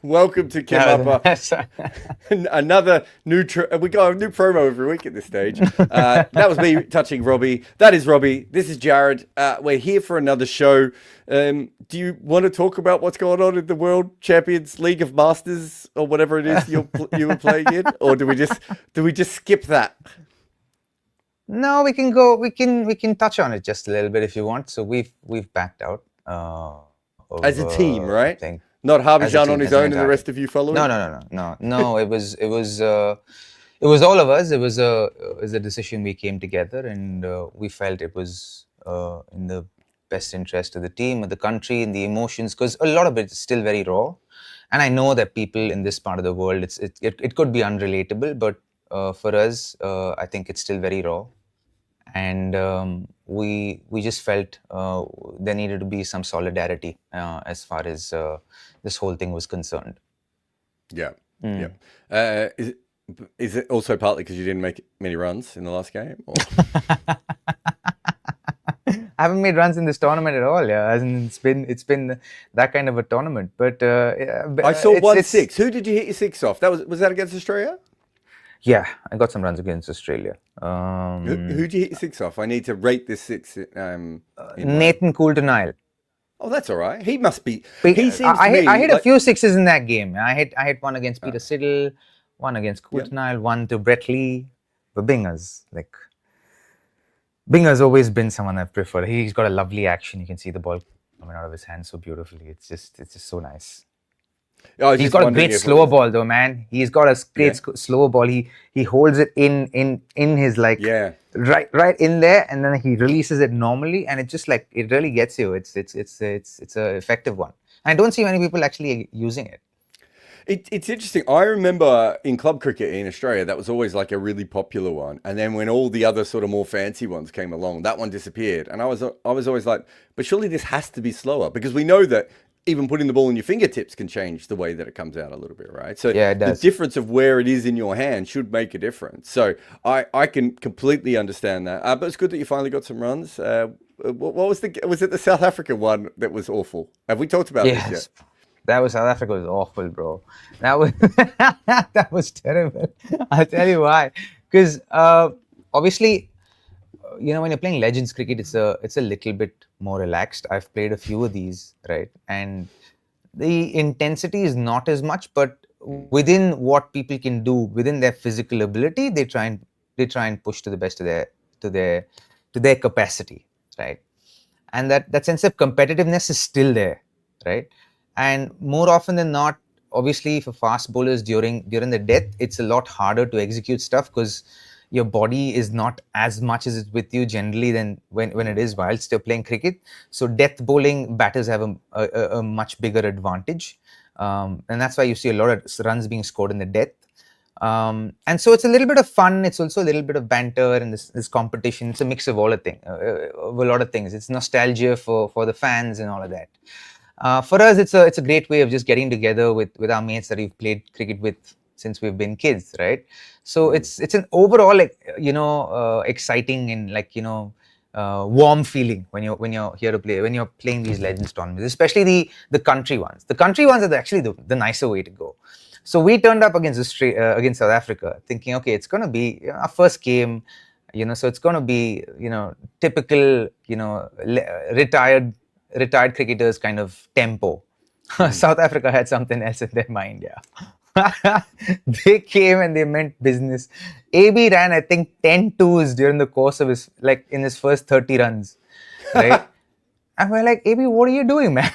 Welcome to Kimappa. Another new we got a new promo every week at this stage. That was me touching Robbie. That is Robbie. This is Jarrod. We're here for another show. Do you want to talk about what's going on in the World Champions League of Masters or whatever it is you were playing in, or do we just skip that? No, we can go. We can touch on it just a little bit if you want. So we've backed out as a team, right? Not Harbijan on his own and the rest of you following? No. It was all of us. It was a decision we came together, and we felt it was in the best interest of the team, of the country, and the emotions, because a lot of it is still very raw. And I know that people in this part of the world, it could be unrelatable, but for us, I think it's still very raw. And we just felt there needed to be some solidarity as far as this whole thing was concerned. Yeah. Is it also partly because you didn't make many runs in the last game? Or? I haven't made runs in this tournament at all. Yeah, it's been that kind of a tournament. But I saw 1-6. Who did you hit your six off? Was that against Australia? Yeah, I got some runs against Australia. Who did you hit your six off? I need to rate this six. Nathan Coulter-Nile. Oh, that's all right. He must be. He seems I hit a few sixes in that game. I hit one against Peter Siddle, one against Coulter-Nile, one to Brett Lee. But Binger's always been someone I've preferred. He's got a lovely action. You can see the ball coming out of his hands so beautifully. It's just so nice. He's got a great slower ball though, man. He's got a great slower ball. He holds it in his right in there, and then he releases it normally, and it just it really gets you. It's a effective one. I don't see many people actually using it. It's interesting. I remember in club cricket in Australia, that was always like a really popular one. And then when all the other sort of more fancy ones came along, that one disappeared. And I was always like, but surely this has to be slower, because we know that even putting the ball in your fingertips can change the way that it comes out a little bit, right? So yeah, it does. The difference of where it is in your hand should make a difference. So I can completely understand that. But it's good that you finally got some runs. What was it the South African one that was awful? Have we talked about this yet? That was South Africa was awful, bro. That was that was terrible. I'll tell you why. Because obviously, when you're playing Legends cricket, it's a little bit more relaxed. I've played a few of these, right? And the intensity is not as much, but within what people can do, within their physical ability, they try and push to the best of their capacity, right? And that sense of competitiveness is still there, right? And more often than not, obviously for fast bowlers during the death, it's a lot harder to execute stuff because your body is not as much as it's with you generally than when it is whilst you're playing cricket. So death bowling batters have a much bigger advantage. And that's why you see a lot of runs being scored in the death. And so it's a little bit of fun. It's also a little bit of banter and this competition. It's a mix of a lot of things. It's nostalgia for the fans and all of that. For us, it's a great way of just getting together with our mates that we've played cricket with since we've been kids, right? So it's an overall exciting and warm feeling when you're here to play, when you're playing these Legends tournaments, especially the country ones. The country ones are actually the nicer way to go. So we turned up against South Africa, thinking, okay, it's going to be our first game, so it's going to be typical retired cricketers kind of tempo. South Africa had something else in their mind, yeah. They came and they meant business. AB ran, I think, 10 twos during the course of in his first 30 runs, right? And we're like, AB, what are you doing, man?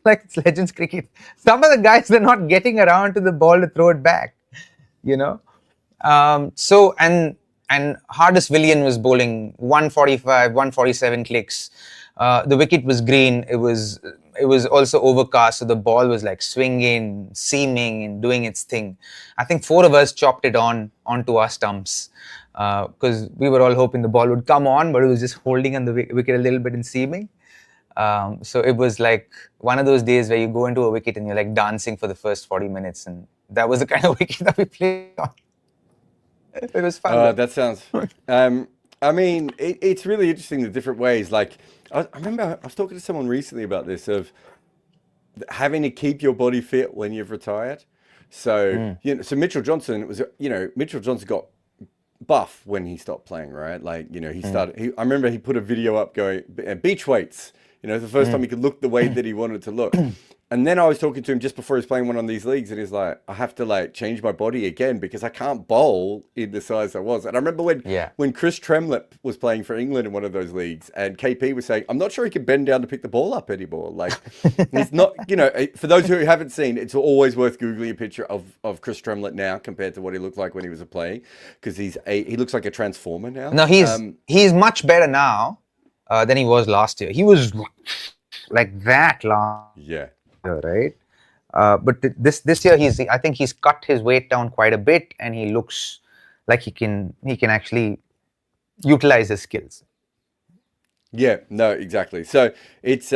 It's Legends cricket. Some of the guys, they're not getting around to the ball to throw it back, So, and Hardest Willian was bowling 145, 147 clicks. The wicket was green. It was also overcast, so the ball was swinging, seaming, and doing its thing. I think 4 of us chopped it onto our stumps because we were all hoping the ball would come on, but it was just holding on the wicket a little bit and seaming. So it was one of those days where you go into a wicket and you're dancing for the first 40 minutes, and that was the kind of wicket that we played on. It was fun. That sounds. I mean, it's really interesting the different ways. I remember I was talking to someone recently about this. having to keep your body fit when you've retired. So, so Mitchell Johnson Mitchell Johnson got buff when he stopped playing, right? Like, he started, I remember he put a video up going, beach weights, the first time he could look the way that he wanted to look. And then I was talking to him just before he was playing one of these leagues, and he's like, I have to like change my body again because I can't bowl in the size I was. And I remember when Chris Tremlett was playing for England in one of those leagues, and KP was saying, I'm not sure he can bend down to pick the ball up anymore. Like, he's not, for those who haven't seen, it's always worth Googling a picture of Chris Tremlett now compared to what he looked like when he was playing, because he looks like a transformer now. No, he's much better now than he was last year. He was like that last year, right? But this year I think he's cut his weight down quite a bit, and he looks like he can actually utilize his skills. Yeah, no, exactly. So it's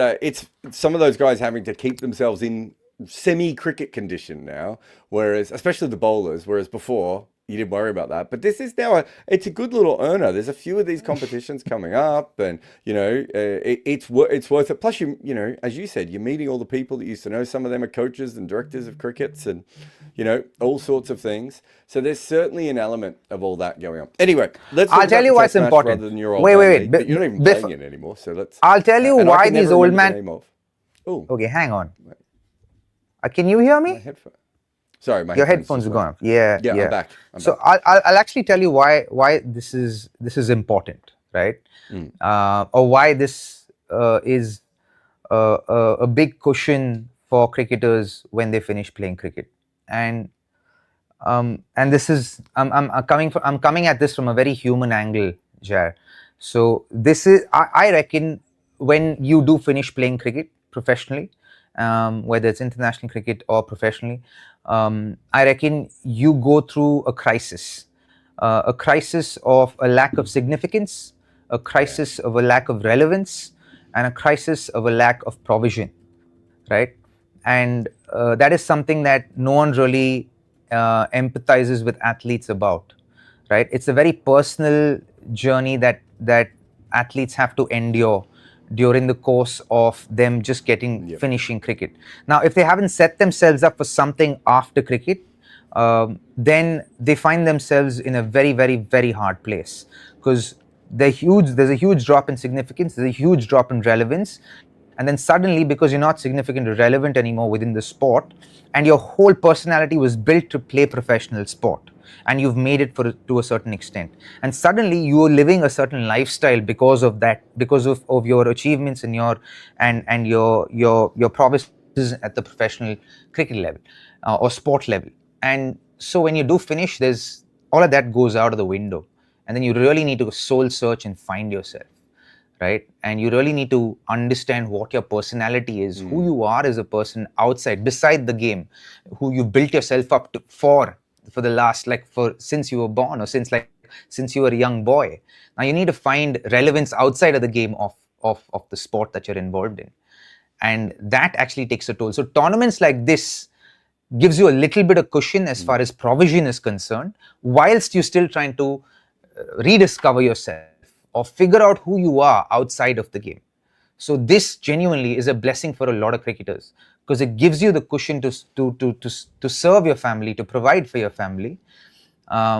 some of those guys having to keep themselves in semi-cricket condition now, whereas especially the bowlers, whereas before you didn't worry about that. But this is now it's a good little earner. There's a few of these competitions coming up, and it's worth it. Plus, as you said, you're meeting all the people that you used to know. Some of them are coaches and directors of crickets, and all sorts of things. So there's certainly an element of all that going on. Anyway, I'll tell you why it's important. Rather than your old wait. But you're not even playing it anymore. So let's. I'll tell you why these old men. Oh, okay, hang on. Can you hear me? Sorry, your headphones are gone. Yeah. I'm back. So I'll actually tell you why this is important, right? Or why this is a big cushion for cricketers when they finish playing cricket, and this is I'm coming at this from a very human angle, Jar. So this is I reckon when you do finish playing cricket professionally, whether it's international cricket or professionally, I reckon you go through a crisis of a lack of significance, a crisis of a lack of relevance, and a crisis of a lack of provision, right? And that is something that no one really empathizes with athletes about, right? It's a very personal journey that athletes have to endure during the course of them just finishing cricket. Now, if they haven't set themselves up for something after cricket, then they find themselves in a very, very, very hard place, because there's a huge drop in significance, there's a huge drop in relevance, and then suddenly, because you're not significant or relevant anymore within the sport, and your whole personality was built to play professional sport, and you've made it to a certain extent, and suddenly you are living a certain lifestyle because of that, because of your achievements and your prowesses at the professional cricket level or sport level. And so when you do finish, there's all of that goes out of the window, and then you really need to soul search and find yourself, right? And you really need to understand what your personality is, who you are as a person outside, beside the game, who you built yourself up for the last, since you were born, or since you were a young boy. Now you need to find relevance outside of the game of the sport that you're involved in, and that actually takes a toll. So tournaments like this gives you a little bit of cushion as far as provision is concerned, whilst you're still trying to rediscover yourself or figure out who you are outside of the game. So this genuinely is a blessing for a lot of cricketers, because it gives you the cushion to serve your family, to provide for your family,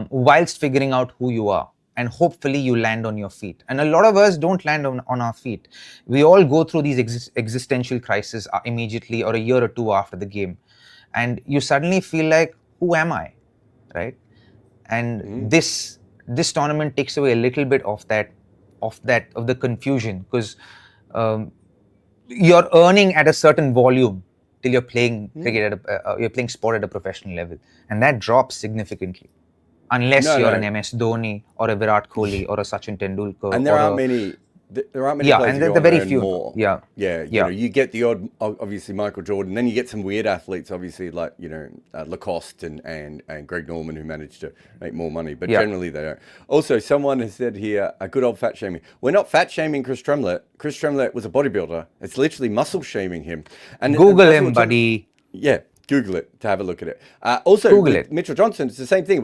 whilst figuring out who you are. And hopefully you land on your feet. And a lot of us don't land on our feet. We all go through these existential crises immediately or a year or two after the game. And you suddenly feel like, who am I, right? And this tournament takes away a little bit of the confusion, because you're earning at a certain volume till you're playing cricket you're playing sport at a professional level, and that drops significantly unless you're an MS Dhoni or a Virat Kohli or a Sachin Tendulkar. And there aren't many players and they're very few more. You get the odd, obviously Michael Jordan, then you get some weird athletes, obviously like Lacoste and Greg Norman, who managed to make more money, but generally they don't. Also, someone has said here, a good old fat shaming. We're not fat shaming Chris Tremlett. Chris Tremlett was a bodybuilder. It's literally muscle shaming him. And Google him, buddy. Yeah. Google it to have a look at it. Also, Google it. Mitchell Johnson, it's the same thing.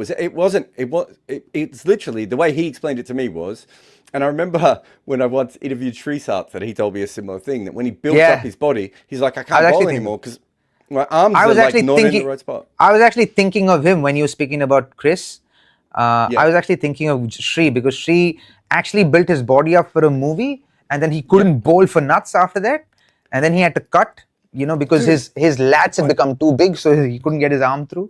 It's literally, the way he explained it to me was, And I remember when I once interviewed Srisat that he told me a similar thing, that when he built Yeah. up his body, he's like, I I can't was bowl actually anymore because my arms I are was like actually not in the thinking. right spot. I was actually thinking of him when you were speaking about Chris. Yeah. I was actually thinking of Sri, because Sri actually built his body up for a movie, and then he couldn't bowl for nuts after that, and then he had to cut. Because Dude, his lats had become too big, so he couldn't get his arm through.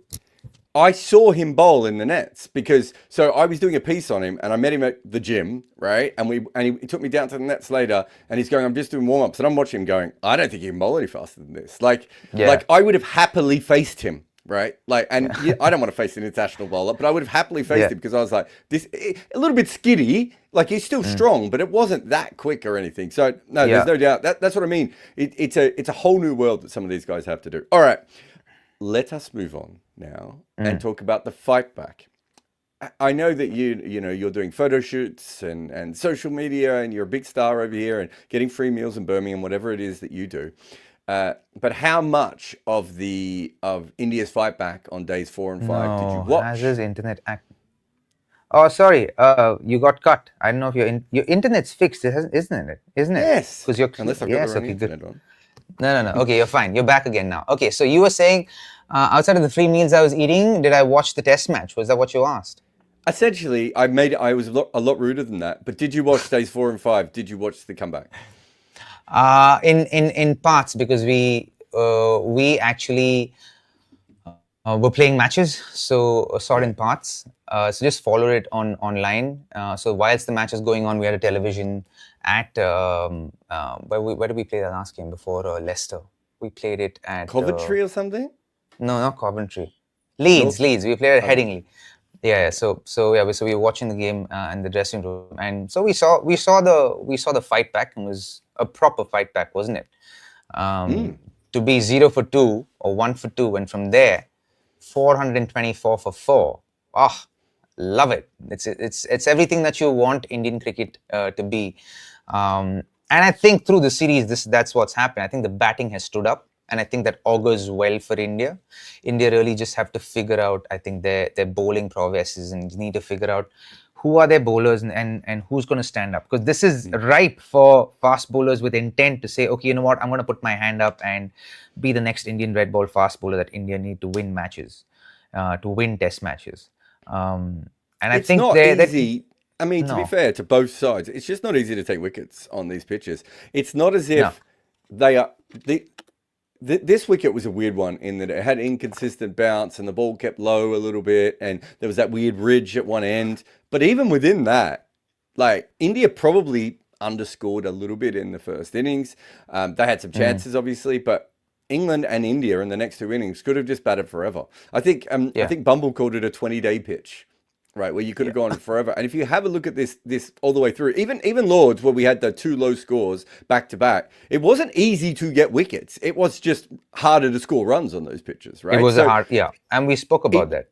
I saw him bowl in the nets because I was doing a piece on him and I met him at the gym, right? And he took me down to the nets later and he's going, I'm just doing warm ups, and I'm watching him going, I don't think he can bowl any faster than this. Like I would have happily faced him, right? Like, and I don't want to face an international bowler, but I would have happily faced him because I was like, this a little bit skiddy. Like, he's still strong, but it wasn't that quick or anything. So no, there's no doubt. That's what I mean. It's a whole new world that some of these guys have to do. All right. Let us move on now and talk about the fight back. I know that you're doing photo shoots and social media, and you're a big star over here and getting free meals in Birmingham, whatever it is that you do. But how much of India's fight back on days 4 and 5 did you watch? Has his internet Oh, sorry. You got cut. I don't know if your internet's fixed, isn't it? Yes. Because you're Unless I've got the wrong internet on. No. Okay, you're fine. You're back again now. Okay, so you were saying, outside of the free meals I was eating, did I watch the test match? Was that what you asked? Essentially, I was a lot ruder than that. But did you watch days 4 and 5? Did you watch the comeback? In parts, because we actually were playing matches, so saw it in parts. So just followed it online. So whilst the match was going on, we had a television at where did we play the last game before Leicester? We played it at Coventry or something? No, not Coventry. Leeds. We played at Headingley. Yeah. So we were watching the game in the dressing room, and so we saw the fight back, and it was a proper fight back, wasn't it? To be 0 for 2 or 1 for 2, and from there 424 for 4. Oh, love it. It's everything that you want Indian cricket to be. And I think through the series, that's what's happened. I think the batting has stood up, and I think that augurs well for India. India really just have to figure out, I think, their bowling prowesses, and need to figure out who are their bowlers and who's going to stand up. Because this is ripe for fast bowlers with intent to say, okay, you know what, I'm going to put my hand up and be the next Indian red ball fast bowler that India need to win matches, to win test matches. And I think it's not easy. I mean, to be fair to both sides, it's just not easy to take wickets on these pitches. It's not as if they are... This wicket was a weird one in that it had inconsistent bounce and the ball kept low a little bit, and there was that weird ridge at one end. But even within that, like, India probably underscored a little bit in the first innings. They had some chances, obviously, but England and India in the next 2 innings could have just batted forever. I think Bumrah called it a 20-day pitch. Right, where you could have gone forever. And if you have a look at this all the way through, even Lords, where we had the 2 low scores back to back, it wasn't easy to get wickets. It was just harder to score runs on those pitches, right? It was and we spoke about that.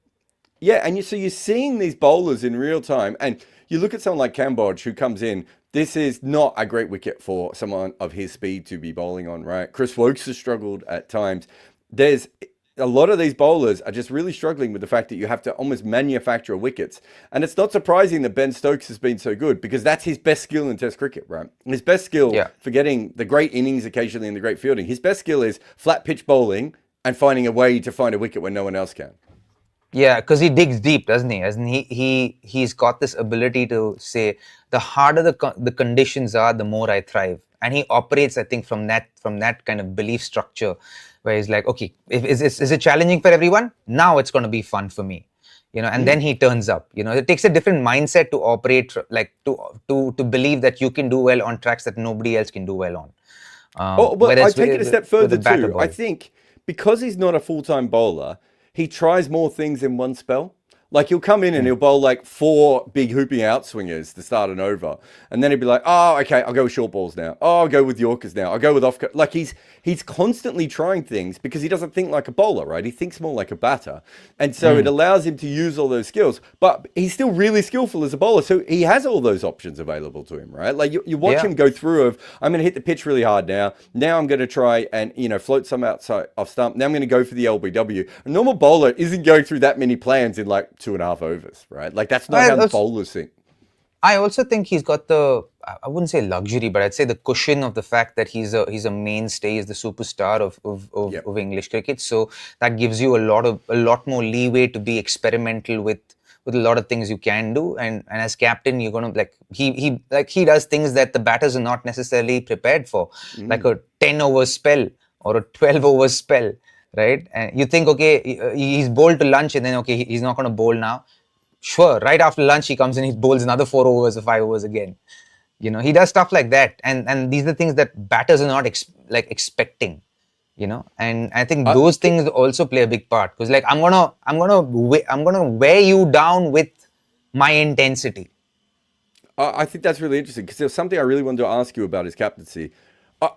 Yeah, and so you're seeing these bowlers in real time, and you look at someone like Cambodge who comes in. This is not a great wicket for someone of his speed to be bowling on, right? Chris Wokes has struggled at times. There's a lot of these bowlers are just really struggling with the fact that you have to almost manufacture wickets. And it's not surprising that Ben Stokes has been so good, because that's his best skill in Test cricket, right? His best skill for getting the great innings occasionally and the great fielding, his best skill is flat pitch bowling and finding a way to find a wicket when no one else can. Yeah, because he digs deep, doesn't he? As in he's got this ability to say, the harder the conditions are, the more I thrive. And he operates, I think, from that kind of belief structure, where he's like, okay, is it challenging for everyone? Now it's going to be fun for me, and then he turns up. It takes a different mindset to operate, like to believe that you can do well on tracks that nobody else can do well on. I take it a step further too. I think because he's not a full-time bowler, he tries more things in one spell. Like, he'll come in and he'll bowl like 4 big hooping outswingers to start an over. And then he'll be like, oh, okay, I'll go with short balls now. Oh, I'll go with Yorkers now. I'll go with off. Like, he's constantly trying things because he doesn't think like a bowler, right? He thinks more like a batter. And so it allows him to use all those skills. But he's still really skillful as a bowler. So he has all those options available to him, right? Like, you watch him go through of, I'm going to hit the pitch really hard now. Now I'm going to try and, float some outside off stump. Now I'm going to go for the LBW. A normal bowler isn't going through that many plans in like 2.5 overs, right? Like, that's not how the bowlers think. I also think he's got I wouldn't say luxury, but I'd say the cushion of the fact that he's a mainstay, he's the superstar of English cricket. So that gives you a lot more leeway to be experimental with a lot of things you can do. And as captain, you're gonna he does things that the batters are not necessarily prepared for, like a 10-over spell or a 12-over spell, right? And you think, okay, he's bowled to lunch, and then okay, he's not gonna bowl now. Sure, right after lunch he comes in, he bowls another 4 overs or 5 overs again. He does stuff like that, and these are things that batters are not expecting. And I think those things also play a big part, because like I'm gonna wear you down with my intensity. I think that's really interesting, because there's something I really wanted to ask you about his captaincy.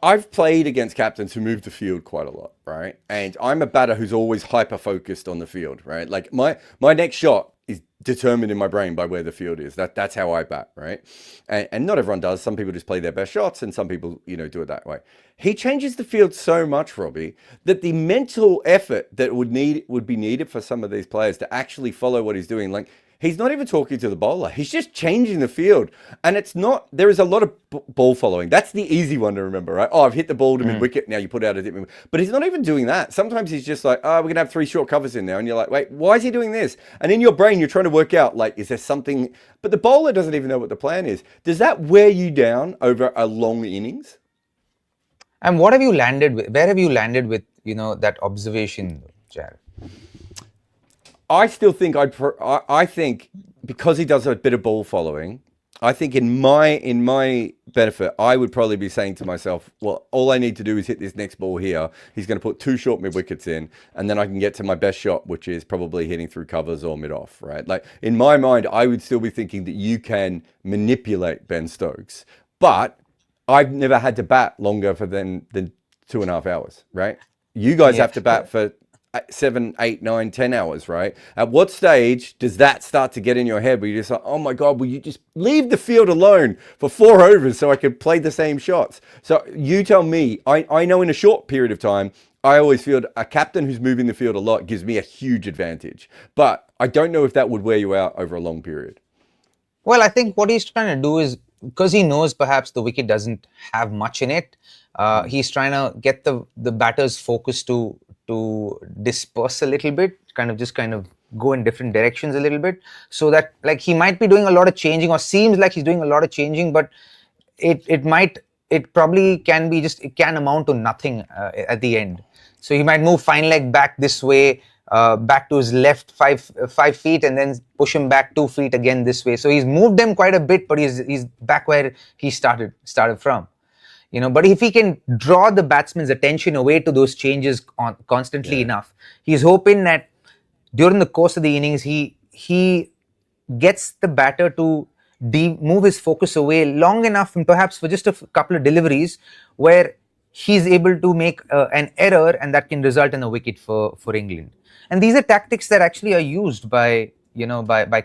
I've played against captains who move the field quite a lot, right? And I'm a batter who's always hyper focused on the field, right? Like my next shot is determined in my brain by where the field is. That's how I bat, right? And not everyone does. Some people just play their best shots, and some people, do it that way. He changes the field so much, Robbie, that the mental effort that would be needed for some of these players to actually follow what he's doing, like, he's not even talking to the bowler. He's just changing the field. And there is a lot of ball following. That's the easy one to remember, right? Oh, I've hit the ball to mid-wicket. Now you put out a dip. But he's not even doing that. Sometimes he's just like, oh, we're going to have 3 short covers in now. And you're like, wait, why is he doing this? And in your brain, you're trying to work out, like, is there something? But the bowler doesn't even know what the plan is. Does that wear you down over a long innings? And what have you landed with? Where have you landed with, that observation, Jarrod? I still think I think because he does a bit of ball following, I think in my benefit, I would probably be saying to myself, well, all I need to do is hit this next ball here. He's going to put 2 short mid wickets in, and then I can get to my best shot, which is probably hitting through covers or mid off, right? Like in my mind, I would still be thinking that you can manipulate Ben Stokes, but I've never had to bat longer than 2.5 hours, right? You guys have to bat for 7, 8, 9, 10 hours, right? At what stage does that start to get in your head where you're just like, oh my God, will you just leave the field alone for 4 overs so I could play the same shots? So you tell me. I know in a short period of time, I always feel a captain who's moving the field a lot gives me a huge advantage. But I don't know if that would wear you out over a long period. Well, I think what he's trying to do is, because he knows perhaps the wicket doesn't have much in it, he's trying to get the batter's focus to disperse a little bit, kind of go in different directions a little bit, so that like he might be doing a lot of changing, or seems like he's doing a lot of changing, but it probably can amount to nothing at the end. So he might move fine leg back this way, back to his left 5 feet, and then push him back 2 feet again this way. So he's moved them quite a bit, but he's back where he started from. But if he can draw the batsman's attention away to those changes constantly enough, he's hoping that during the course of the innings, he gets the batter to move his focus away long enough, and perhaps for just a couple of deliveries, where he's able to make an error, and that can result in a wicket for England. And these are tactics that actually are used by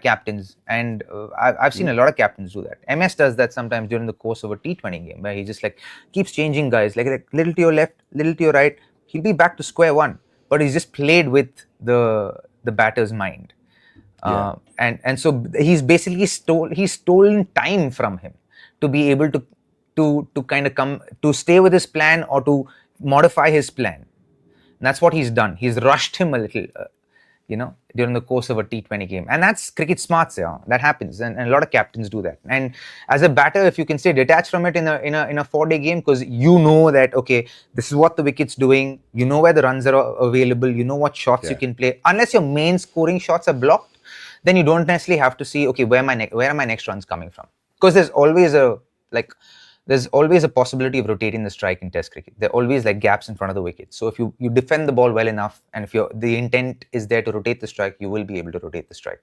captains, and I've seen a lot of captains do that. MS does that sometimes during the course of a T20 game, where he just like keeps changing guys, like little to your left, little to your right. He'll be back to square one, but he's just played with the batter's mind, and so he's basically stolen time from him to be able to kind of come to stay with his plan or to modify his plan. And that's what he's done. He's rushed him a little. During the course of a T20 game. And that's cricket smarts, that happens. And a lot of captains do that. And as a batter, if you can stay detached from it in a 4-day game, because you know that, okay, this is what the wicket's doing, you know where the runs are available, you know what shots you can play. Unless your main scoring shots are blocked, then you don't necessarily have to see, okay, where are my next runs coming from? Because there's always a possibility of rotating the strike in Test cricket. There are always like gaps in front of the wicket. So if you defend the ball well enough, and if the intent is there to rotate the strike, you will be able to rotate the strike.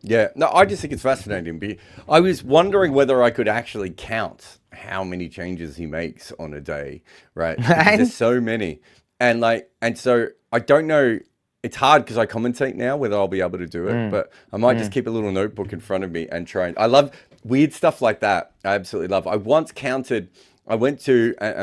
Yeah, no, I just think it's fascinating. I was wondering whether I could actually count how many changes he makes on a day, right? There's so many. And so I don't know. It's hard because I commentate now whether I'll be able to do it, but I might just keep a little notebook in front of me and try. And I love weird stuff like that. I absolutely love. I once counted. I went to a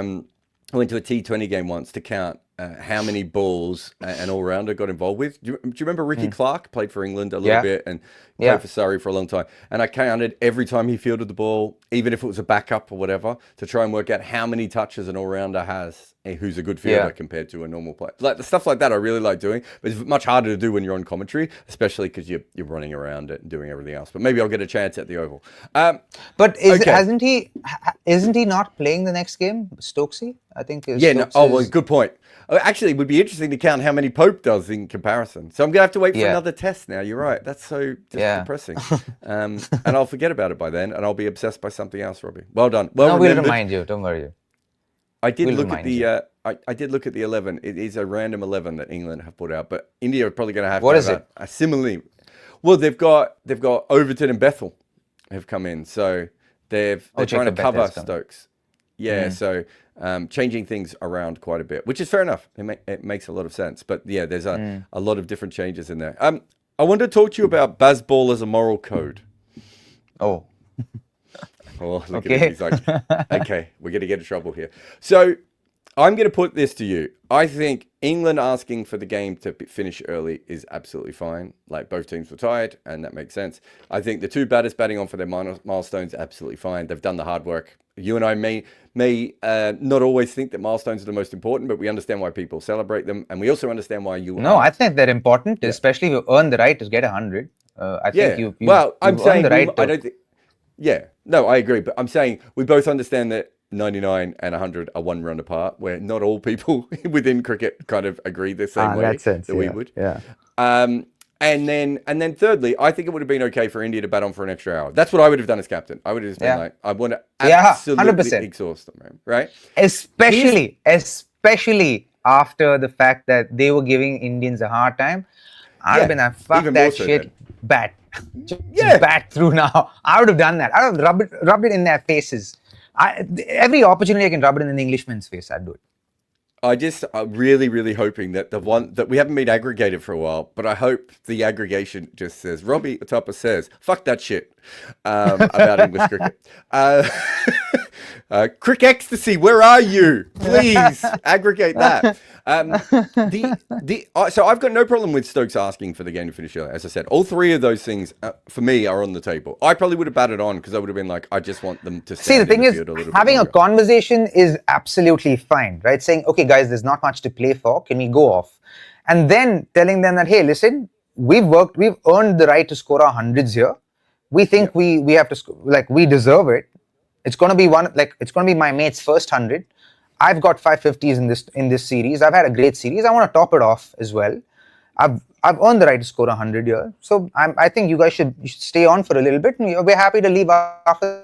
T20 game once to count how many balls an all-rounder got involved with. Do you remember Ricky Clark played for England a little bit and played for Surrey for a long time? And I counted every time he fielded the ball, even if it was a backup or whatever, to try and work out how many touches an all-rounder has who's a good fielder compared to a normal player. Like the stuff like that I really like doing, but it's much harder to do when you're on commentary, especially because you're running around it and doing everything else. But maybe I'll get a chance at the Oval. But isn't he not playing the next game, Stokesy? I think. Good point. Actually, it would be interesting to count how many Pope does in comparison. So I'm going to have to wait for another test now. You're right. That's so depressing. And I'll forget about it by then, and I'll be obsessed by something else, Robbie. Well done. Well, we'll remind you. Don't worry. I did look at the. I did look at the 11. It is a random 11 that England have put out, but India are probably going to have. What is it? Similarly, well, they've got Overton and Bethel have come in, so they're trying to cover Stokes. Yeah, so changing things around quite a bit, which is fair enough. It makes a lot of sense. But yeah, there's a lot of different changes in there. I wanted to talk to you about Bazball as a moral code. Oh. Oh, look at it. He's like, okay, we're going to get in trouble here. So I'm going to put this to you. I think England asking for the game to finish early is absolutely fine. Like, both teams were tired, and that makes sense. I think the two batters batting on for their milestones, absolutely fine. They've done the hard work. You and I may not always think that milestones are the most important, but we understand why people celebrate them, and we also understand why you. No, I think they're important, especially if you earn the right to get 100. I think you. I'm saying the right I don't think. Yeah, no, I agree, but I'm saying we both understand that 99 and 100 are one run apart, where not all people within cricket kind of agree the same way that we would. Yeah. And then thirdly, I think it would have been okay for India to bat on for an extra hour. That's what I would have done as captain. I would have just been like, I want to absolutely 100%. exhaust them, man, right? Especially after the fact that they were giving Indians a hard time. I'd have been like, fuck that shit, bat. Bat through now. I would have done that. I would have rubbed it in their faces. Every opportunity I can rub it in an Englishman's face, I'd do it. I'm really, really hoping that the one that we haven't been aggregated for a while, but I hope the aggregation just says, Robbie Atapa says, fuck that shit about English cricket. Crick Ecstasy, where are you? Please aggregate that. So I've got no problem with Stokes asking for the game to finish early. As I said, all three of those things for me are on the table. I probably would have batted on because I would have been like, I just want them to see. The thing is, having a conversation is absolutely fine, right? Saying, okay, guys, there's not much to play for. Can we go off? And then telling them that, hey, listen, we've earned the right to score our hundreds here. We think we have to we deserve it. It's gonna be my mate's first 100. I've got 550s in this series. I've had a great series. I want to top it off as well. I've earned the right to score 100 here. So I think you guys should stay on for a little bit, and we're happy to leave after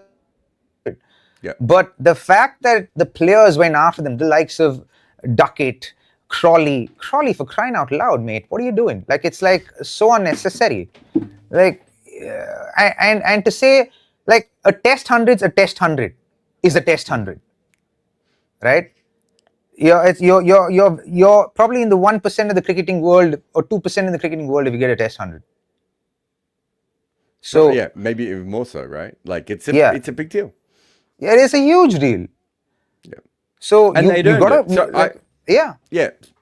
it. Yeah. But the fact that the players went after them, the likes of Duckett, Crawley for crying out loud, mate. What are you doing? Like, it's like so unnecessary. Like, and to say like a test 100's a test 100 is a test 100. Right? You're probably in the 1% of the cricketing world or 2% of the cricketing world if you get a test 100. So yeah, maybe even more so, right? Like it's a big deal. Yeah, it is a huge deal. Yeah. So and you gotta. So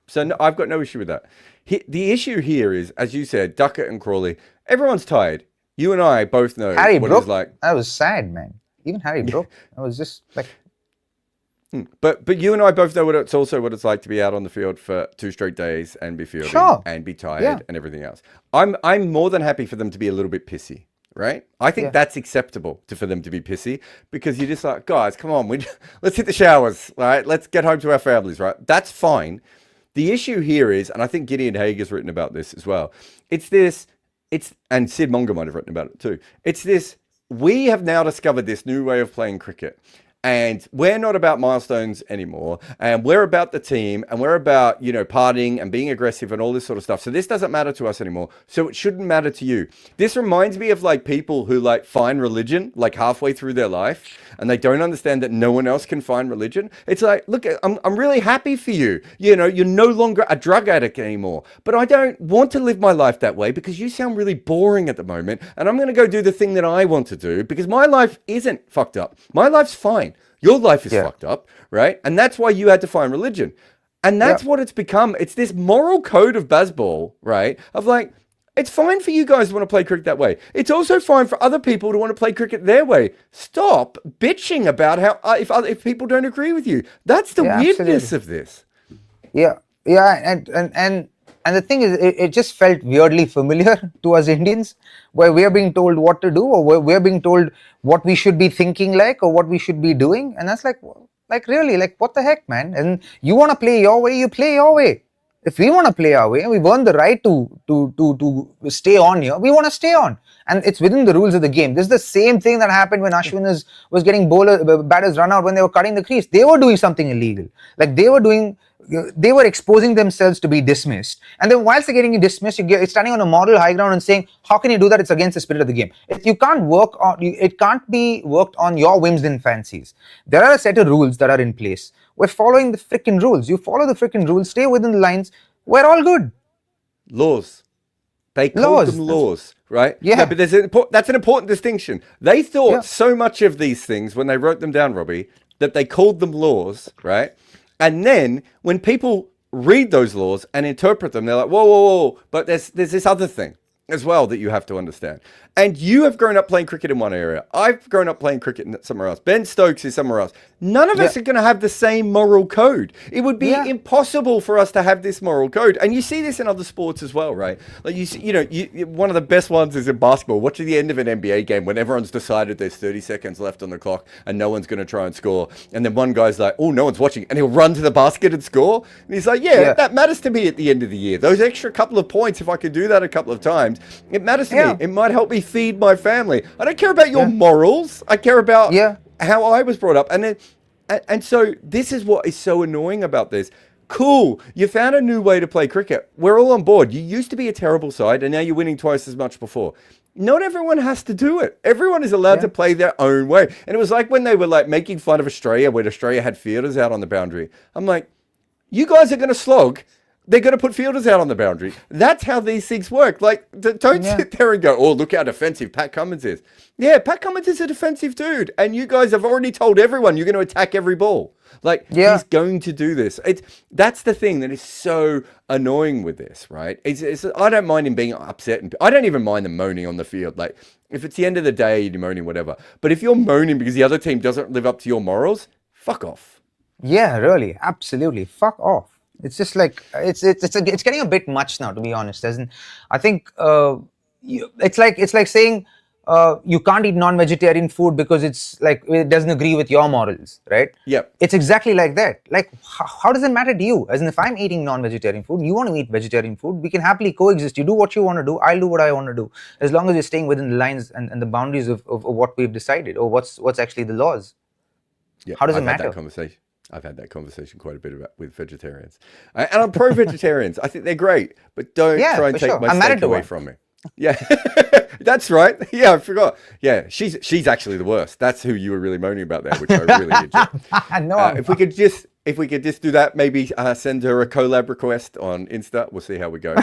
So no, I've got no issue with that. The issue here is, as you said, Duckett and Crawley. Everyone's tired. You and I both know Harry what broke. it's like. I was sad, man. Even Harry broke. I was just like. But you and I both know what it's like to be out on the field for 2 straight days and be fielding and be tired and everything else. I'm more than happy for them to be a little bit pissy, right? I think that's acceptable for them to be pissy because you're just like, guys, come on, let's hit the showers, right? Let's get home to our families, right? That's fine. The issue here is, and I think Gideon Haig has written about this as well. And Sid Monga might have written about it too. It's this. We have now discovered this new way of playing cricket. And we're not about milestones anymore. And we're about the team. And we're about, partying and being aggressive and all this sort of stuff. So this doesn't matter to us anymore. So it shouldn't matter to you. This reminds me of like people who like find religion like halfway through their life. And they don't understand that no one else can find religion. It's like, look, I'm really happy for you. You're no longer a drug addict anymore. But I don't want to live my life that way because you sound really boring at the moment. And I'm going to go do the thing that I want to do because my life isn't fucked up. My life's fine. Your life is fucked up, right? And that's why you had to find religion. And that's what it's become. It's this moral code of Bazball, right? Of like, it's fine for you guys to want to play cricket that way. It's also fine for other people to want to play cricket their way. Stop bitching about how if people don't agree with you. That's the weirdness of this. Yeah, and the thing is, it just felt weirdly familiar to us Indians, where we are being told what to do, or we're being told what we should be thinking like, or what we should be doing, and that's like really, like, what the heck, man? And you want to play your way, you play your way. If we want to play our way, and we've earned the right to stay on here, we want to stay on, and it's within the rules of the game. This is the same thing that happened when Ashwin was getting batters run out when they were cutting the crease. They were doing something illegal, like they were exposing themselves to be dismissed, and then whilst they're getting dismissed, you're standing on a moral high ground and saying, how can you do that? It's against the spirit of the game. You can't work on it can't be worked on your whims and fancies. There are a set of rules that are in place. We're following the freaking rules. You follow the freaking rules, stay within the lines, we're all good. Laws. They called them laws, right? Yeah. But that's an important distinction. They thought so much of these things when they wrote them down, Robbie, that they called them laws, right? And then when people read those laws and interpret them, they're like, whoa, but there's this other thing as well that you have to understand. And you have grown up playing cricket in one area. I've grown up playing cricket somewhere else. Ben Stokes is somewhere else. None of us are going to have the same moral code. It would be impossible for us to have this moral code. And you see this in other sports as well, right? Like one of the best ones is in basketball. Watching the end of an NBA game when everyone's decided there's 30 seconds left on the clock and no one's going to try and score. And then one guy's like, oh, no one's watching. And he'll run to the basket and score. And he's like, that matters to me at the end of the year. Those extra couple of points, if I could do that a couple of times, it matters to me. It might help me feed my family. I don't care about your morals. I care about how I was brought up. And so this is what is so annoying about this. Cool, you found a new way to play cricket. We're all on board. You used to be a terrible side, and now you're winning twice as much before. Not everyone has to do it. Everyone is allowed to play their own way. And it was like when they were like making fun of Australia, when Australia had fielders out on the boundary. I'm like, you guys are going to slog. They're going to put fielders out on the boundary. That's how these things work. Like, don't sit there and go, oh, look how defensive Pat Cummins is. Yeah, Pat Cummins is a defensive dude. And you guys have already told everyone you're going to attack every ball. Like, he's going to do this. That's the thing that is so annoying with this, right? I don't mind him being upset. And I don't even mind them moaning on the field. Like, if it's the end of the day, you're moaning, whatever. But if you're moaning because the other team doesn't live up to your morals, fuck off. Yeah, really. Absolutely. Fuck off. It's just like it's getting a bit much now, to be honest. I think it's like saying you can't eat non-vegetarian food because it's like it doesn't agree with your morals, right? Yeah. It's exactly like that. Like, how does it matter to you? As in, if I'm eating non-vegetarian food, you want to eat vegetarian food, we can happily coexist. You do what you want to do, I'll do what I want to do, as long as you're staying within the lines and the boundaries of what we've decided, or what's actually the laws. Yeah. How does it matter? I've had that conversation quite a bit with vegetarians. And I'm pro-vegetarians. I think they're great. But don't try and take my steak away from me. Yeah, that's right. Yeah, I forgot. Yeah, she's actually the worst. That's who you were really moaning about there, which I really enjoyed. No, if we could just do that, maybe send her a collab request on Insta. We'll see how we go.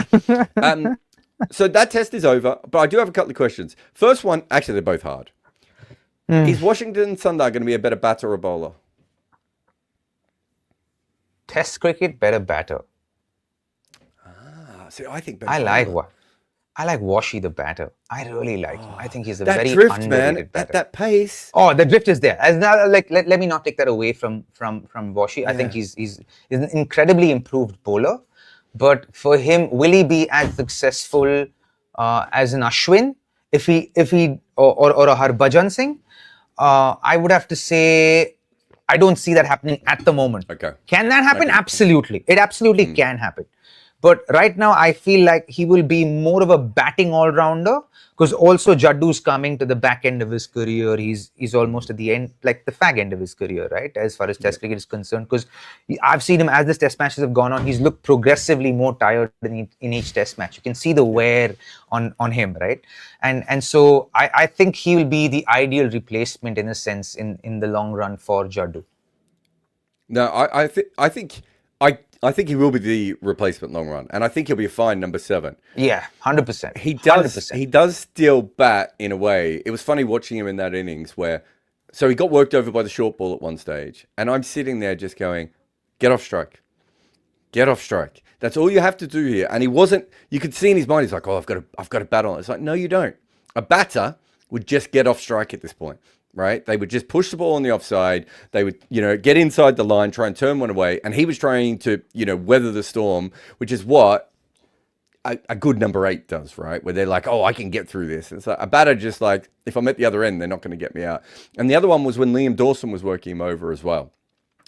So that test is over, but I do have a couple of questions. First one, actually, they're both hard. Is Washington Sundar going to be a better batter or bowler? Test cricket, better batter. See, I think I like Washi the batter. I really like him. I think he's a that very drift, underrated man, batter. at that pace. Oh, the drift is there. As now, let me not take that away from Washi. I think he's an incredibly improved bowler. But for him, will he be as successful as an Ashwin if he or a Harbhajan Singh? I would have to say, I don't see that happening at the moment. Okay. Can that happen? Okay. Absolutely. It absolutely can happen. But right now, I feel like he will be more of a batting all-rounder, because also Jaddu's coming to the back end of his career. He's almost at the end, like the fag end of his career, right? As far as Test cricket is concerned, because I've seen him as the Test matches have gone on. He's looked progressively more tired in each Test match. You can see the wear on him, right? And so I think he will be the ideal replacement in a sense in the long run for Jaddu. No, I think he will be the replacement long run, and I think he'll be a fine number 7. Yeah, 100%. He does. 100%. He does still bat in a way. It was funny watching him in that innings where, so he got worked over by the short ball at one stage, and I'm sitting there just going, "Get off strike, Get off strike. That's all you have to do here. And he wasn't. You could see in his mind, he's like, "Oh, I've got to bat on." It's like, no, you don't. A batter would just get off strike at this point, right? They would just push the ball on the offside. They would, get inside the line, try and turn one away. And he was trying to, weather the storm, which is what a good number 8 does, right? Where they're like, oh, I can get through this. And so a batter just like, if I'm at the other end, they're not going to get me out. And the other one was when Liam Dawson was working him over as well.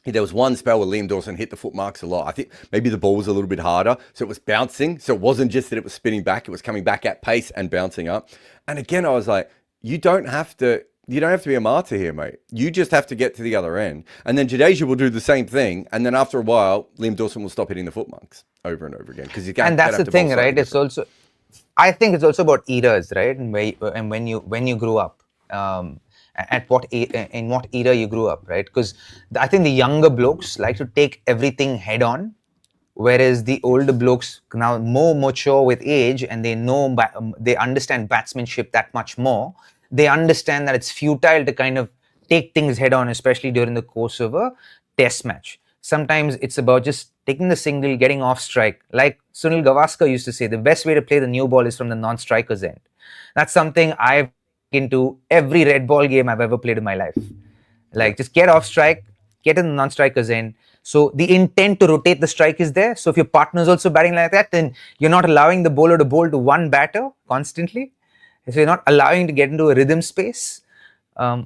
There was one spell where Liam Dawson hit the foot marks a lot. I think maybe the ball was a little bit harder, so it was bouncing. So it wasn't just that it was spinning back; it was coming back at pace and bouncing up. And again, I was like, you don't have to be a martyr here, mate. You just have to get to the other end. And then Jadeja will do the same thing. And then after a while, Liam Dawson will stop hitting the foot marks over and over again because you can't. And that's the thing, right? It's also, I think it's also about eras, right? And when you grew up. In what era you grew up, right? Because I think the younger blokes like to take everything head on, whereas the older blokes now more mature with age and they understand batsmanship that much more. They understand that it's futile to kind of take things head on, especially during the course of a test match. Sometimes it's about just taking the single, getting off strike. Like Sunil Gavaskar used to say, the best way to play the new ball is from the non-striker's end. That's something I've into every red ball game I've ever played in my life. Like, just get off strike, get in the non-striker's end. So the intent to rotate the strike is there. So if your partner is also batting like that, then you're not allowing the bowler to bowl to one batter constantly. So you're not allowing to get into a rhythm space,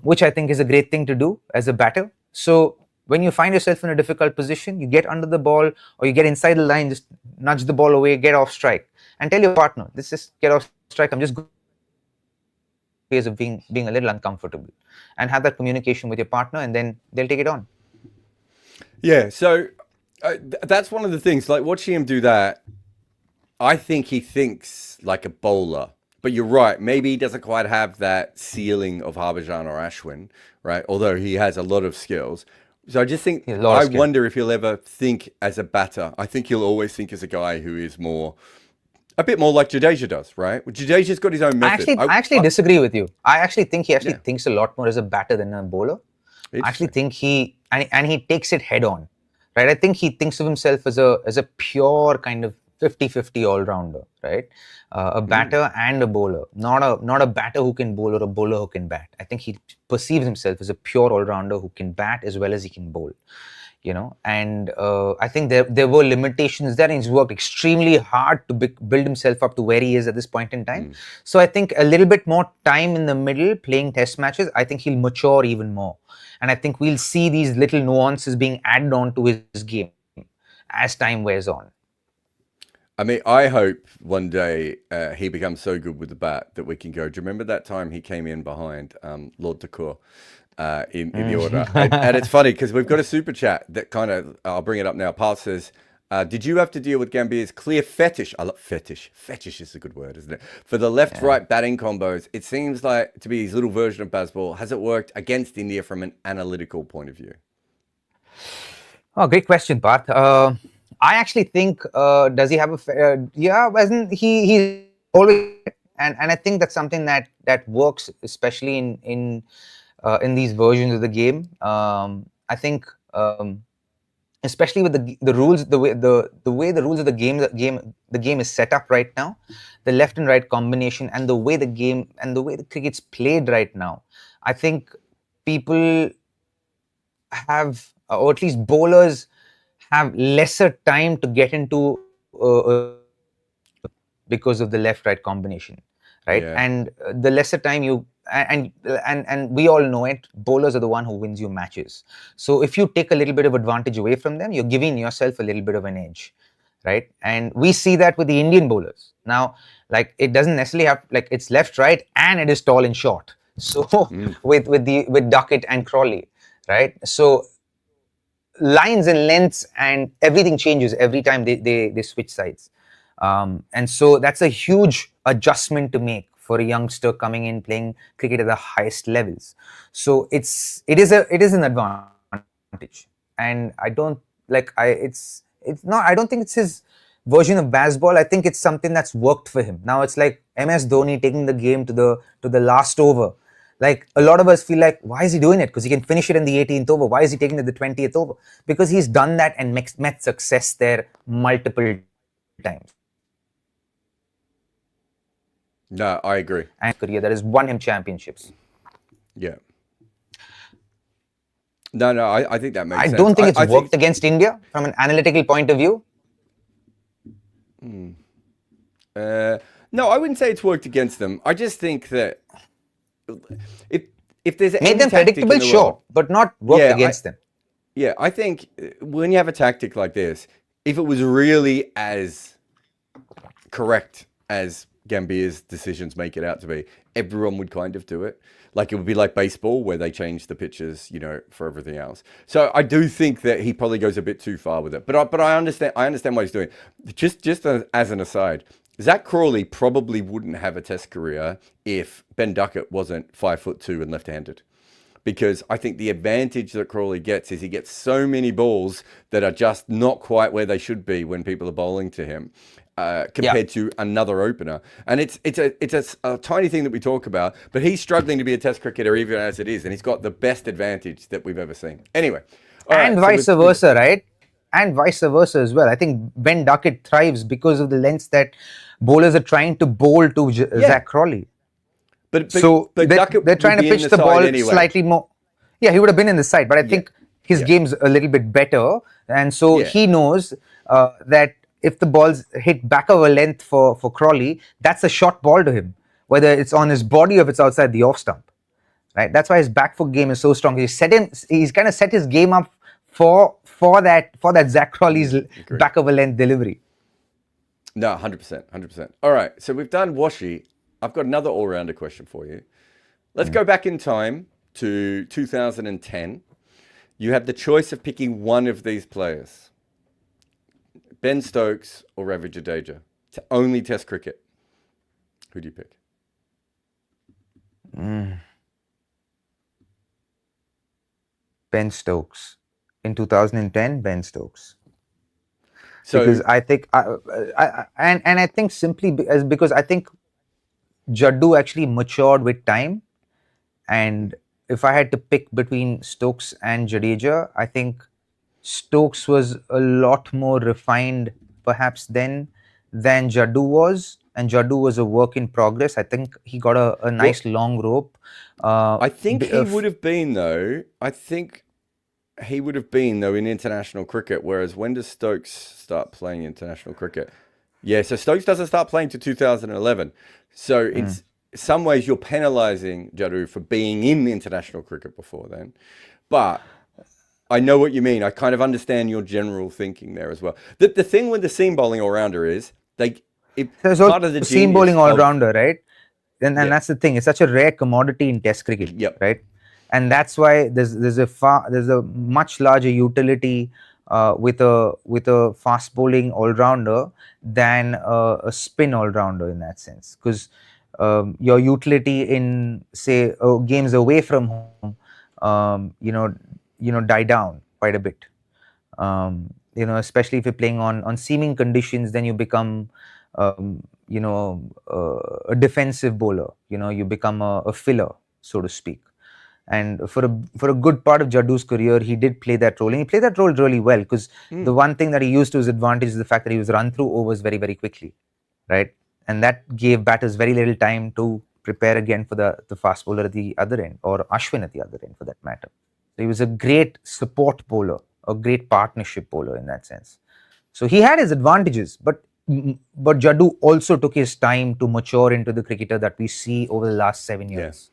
which I think is a great thing to do as a batter. So when you find yourself in a difficult position, you get under the ball or you get inside the line, just nudge the ball away, get off strike, and tell your partner, this is get off strike. I'm just phase of being a little uncomfortable, and have that communication with your partner, and then they'll take it on. Yeah, so that's one of the things. Like watching him do that, I think he thinks like a bowler. But you're right. Maybe he doesn't quite have that ceiling of Harbhajan or Ashwin, right? Although he has a lot of skills. So I just think I wonder if he'll ever think as a batter. I think he'll always think as a guy who is a bit more like Jadeja does, right? Jadeja's got his own method. I actually disagree with you. I actually think he thinks a lot more as a batter than a bowler. I actually think he takes it head on, right? I think he thinks of himself as a pure kind of 50-50 all-rounder, right? A batter and a bowler, not a batter who can bowl or a bowler who can bat. I think he perceives himself as a pure all-rounder who can bat as well as he can bowl. And I think there were limitations there, and he's worked extremely hard to build himself up to where he is at this point in time. So I think a little bit more time in the middle playing test matches, I think he'll mature even more. And I think we'll see these little nuances being added on to his game as time wears on. I mean, I hope one day he becomes so good with the bat that we can go, do you remember that time he came in behind Lord Thakur? In the order. And it's funny because we've got a super chat that kind of, I'll bring it up now. Paul says, did you have to deal with Gambier's clear fetish? I love fetish. Fetish is a good word, isn't it? For the left-right batting combos, it seems like to be his little version of Bazball. Has it worked against India from an analytical point of view? Oh, great question, Parth. I actually think, does he have a, he's always, and I think that's something that works, especially in these versions of the game. I think, especially with the rules, the way the rules of the game is set up right now, the left and right combination, and the way the cricket's played right now, I think people have, or at least bowlers have lesser time to get into because of the left-right combination, right? Yeah. And the lesser time you and we all know it, bowlers are the one who wins you matches. So if you take a little bit of advantage away from them, you're giving yourself a little bit of an edge, right? And we see that with the Indian bowlers. Now, like, it doesn't necessarily have, like, it's left, right, and it is tall and short. So with Duckett and Crawley, right? So lines and lengths and everything changes every time they switch sides. And so that's a huge adjustment to make for a youngster coming in playing cricket at the highest levels. So it is an advantage, and I don't think it's his version of Bazball. I think it's something that's worked for him. Now it's like MS Dhoni taking the game to the last over. Like a lot of us feel like, why is he doing it? Because he can finish it in the 18th over. Why is he taking it the 20th over? Because he's done that and met success there multiple times. No, I agree. And career that has won him championships. Yeah. No, I think that makes sense. I don't think it's worked against India from an analytical point of view. No, I wouldn't say it's worked against them. I just think that if there's made them predictable, sure, but not worked against them. Yeah, I think when you have a tactic like this, if it was really as correct as Gambia's decisions make it out to be, everyone would kind of do it. Like it would be like baseball where they change the pitches, you know, for everything else. So I do think that he probably goes a bit too far with it. But I understand what he's doing. Just as an aside, Zach Crawley probably wouldn't have a test career if Ben Duckett wasn't 5'2" and left-handed. Because I think the advantage that Crawley gets is he gets so many balls that are just not quite where they should be when people are bowling to him. Compared to another opener. And it's a tiny thing that we talk about, but he's struggling to be a test cricketer even as it is, and he's got the best advantage that we've ever seen. Anyway. And vice versa, right? And vice versa as well. I think Ben Duckett thrives because of the lengths that bowlers are trying to bowl to Zach Crawley. But they're trying to pitch the ball slightly more. Yeah, he would have been in the side, but I think his game's a little bit better. And so he knows that if the ball's hit back of a length for Crawley, that's a short ball to him, whether it's on his body or if it's outside the off stump. Right? That's why his back foot game is so strong. He's kind of set his game up for that Zach Crawley's back of a length delivery. No, 100%. All right, so we've done Washi. I've got another all-rounder question for you. Let's go back in time to 2010. You had the choice of picking one of these players. Ben Stokes or Ravi Jadeja. To only test cricket. Who do you pick? Ben Stokes. In 2010, Ben Stokes. So, because I think, I think simply because I think Jaddu actually matured with time. And if I had to pick between Stokes and Jadeja, I think Stokes was a lot more refined perhaps then than Jaddu was. And Jaddu was a work in progress. I think he got a nice long rope. I think he would have been though. In international cricket. Whereas when does Stokes start playing international cricket? Yeah, so Stokes doesn't start playing to 2011. So in some ways you're penalising Jaddu for being in international cricket before then. But I know what you mean. I kind of understand your general thinking there as well. The thing with the seam bowling all-rounder is part of the seam bowling all-rounder, right? And that's the thing. It's such a rare commodity in Test cricket, right? And that's why there's a much larger utility with a fast bowling all-rounder than a spin all-rounder in that sense, because your utility in say games away from home, die down quite a bit. Especially if you're playing on seaming conditions, then you become a defensive bowler. You become a filler, so to speak. And for a good part of Jaddu's career, he did play that role, and he played that role really well, because the one thing that he used to his advantage is the fact that he was run through overs very, very quickly, right? And that gave batters very little time to prepare again for the fast bowler at the other end, or Ashwin at the other end for that matter. So he was a great support bowler, a great partnership bowler in that sense. So he had his advantages, but Jaddu also took his time to mature into the cricketer that we see over the last 7 years.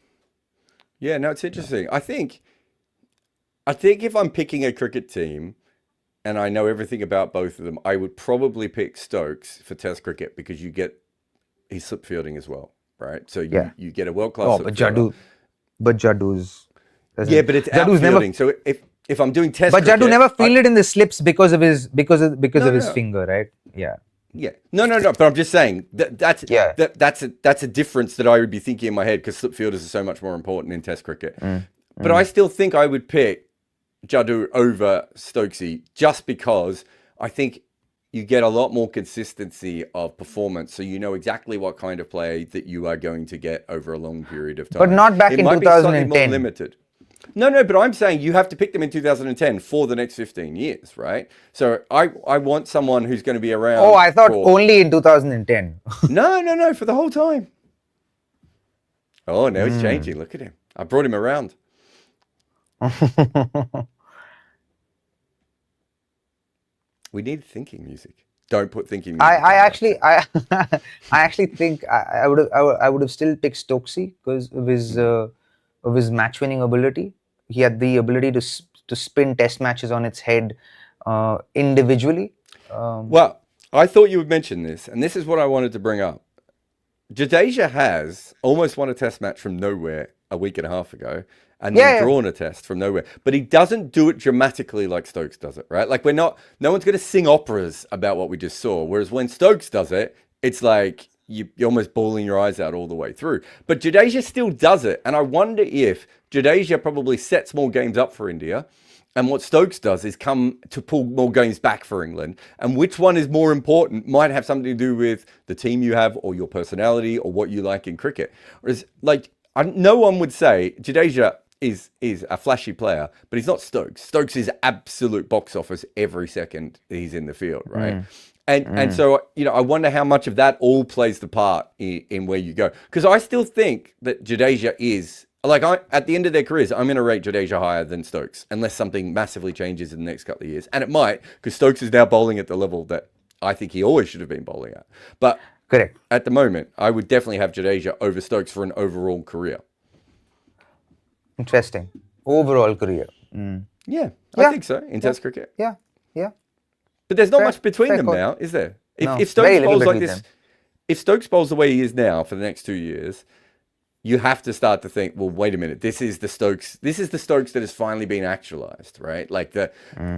Yeah, no, it's interesting. I think if I'm picking a cricket team and I know everything about both of them, I would probably pick Stokes for Test cricket because you get his slip fielding as well, right? So you get a world-class slip fielder. But Jaddu's... but it's outfielding. So if I'm doing Test but cricket... Jaddu never fielded in the slips because of his finger, right? Yeah. Yeah. No. But I'm just saying that's a difference that I would be thinking in my head, because slip fielders are so much more important in Test cricket. But I still think I would pick Jaddu over Stokesy, just because I think you get a lot more consistency of performance, so you know exactly what kind of play that you are going to get over a long period of time. But not back it in might 2010. Be slightly more limited. No, but I'm saying you have to pick them in 2010 for the next 15 years, right? So I want someone who's going to be around. Oh, I thought only in 2010. No, for the whole time. Oh, now he's changing. Look at him. I brought him around. We need thinking music. Don't put thinking music. I actually think I would have still picked Stokesy because of his match winning ability. He had the ability to spin test matches on its head individually. Well, I thought you would mention this, and this is what I wanted to bring up. Jadeja has almost won a test match from nowhere a week and a half ago, and then drawn a test from nowhere. But he doesn't do it dramatically like Stokes does it, right? Like no one's going to sing operas about what we just saw. Whereas when Stokes does it, it's like you're almost bawling your eyes out all the way through. But Jadeja still does it. And I wonder if Jadeja probably sets more games up for India. And what Stokes does is come to pull more games back for England. And which one is more important might have something to do with the team you have or your personality or what you like in cricket. Whereas, like, no one would say Jadeja is a flashy player, but he's not Stokes. Stokes is absolute box office every second he's in the field, right? And so, you know, I wonder how much of that all plays the part in where you go. Because I still think that Jadeja is... Like, at the end of their careers, I'm going to rate Jadeja higher than Stokes, unless something massively changes in the next couple of years. And it might, because Stokes is now bowling at the level that I think he always should have been bowling at. But correct. At the moment, I would definitely have Jadeja over Stokes for an overall career. Interesting. Overall career. Yeah, I think so, in Test cricket. Yeah. But there's not much between them now, is there? If Stokes bowls like this, if Stokes bowls the way he is now for the next 2 years... you have to start to think, well, wait a minute, this is the Stokes that has finally been actualized, right? Like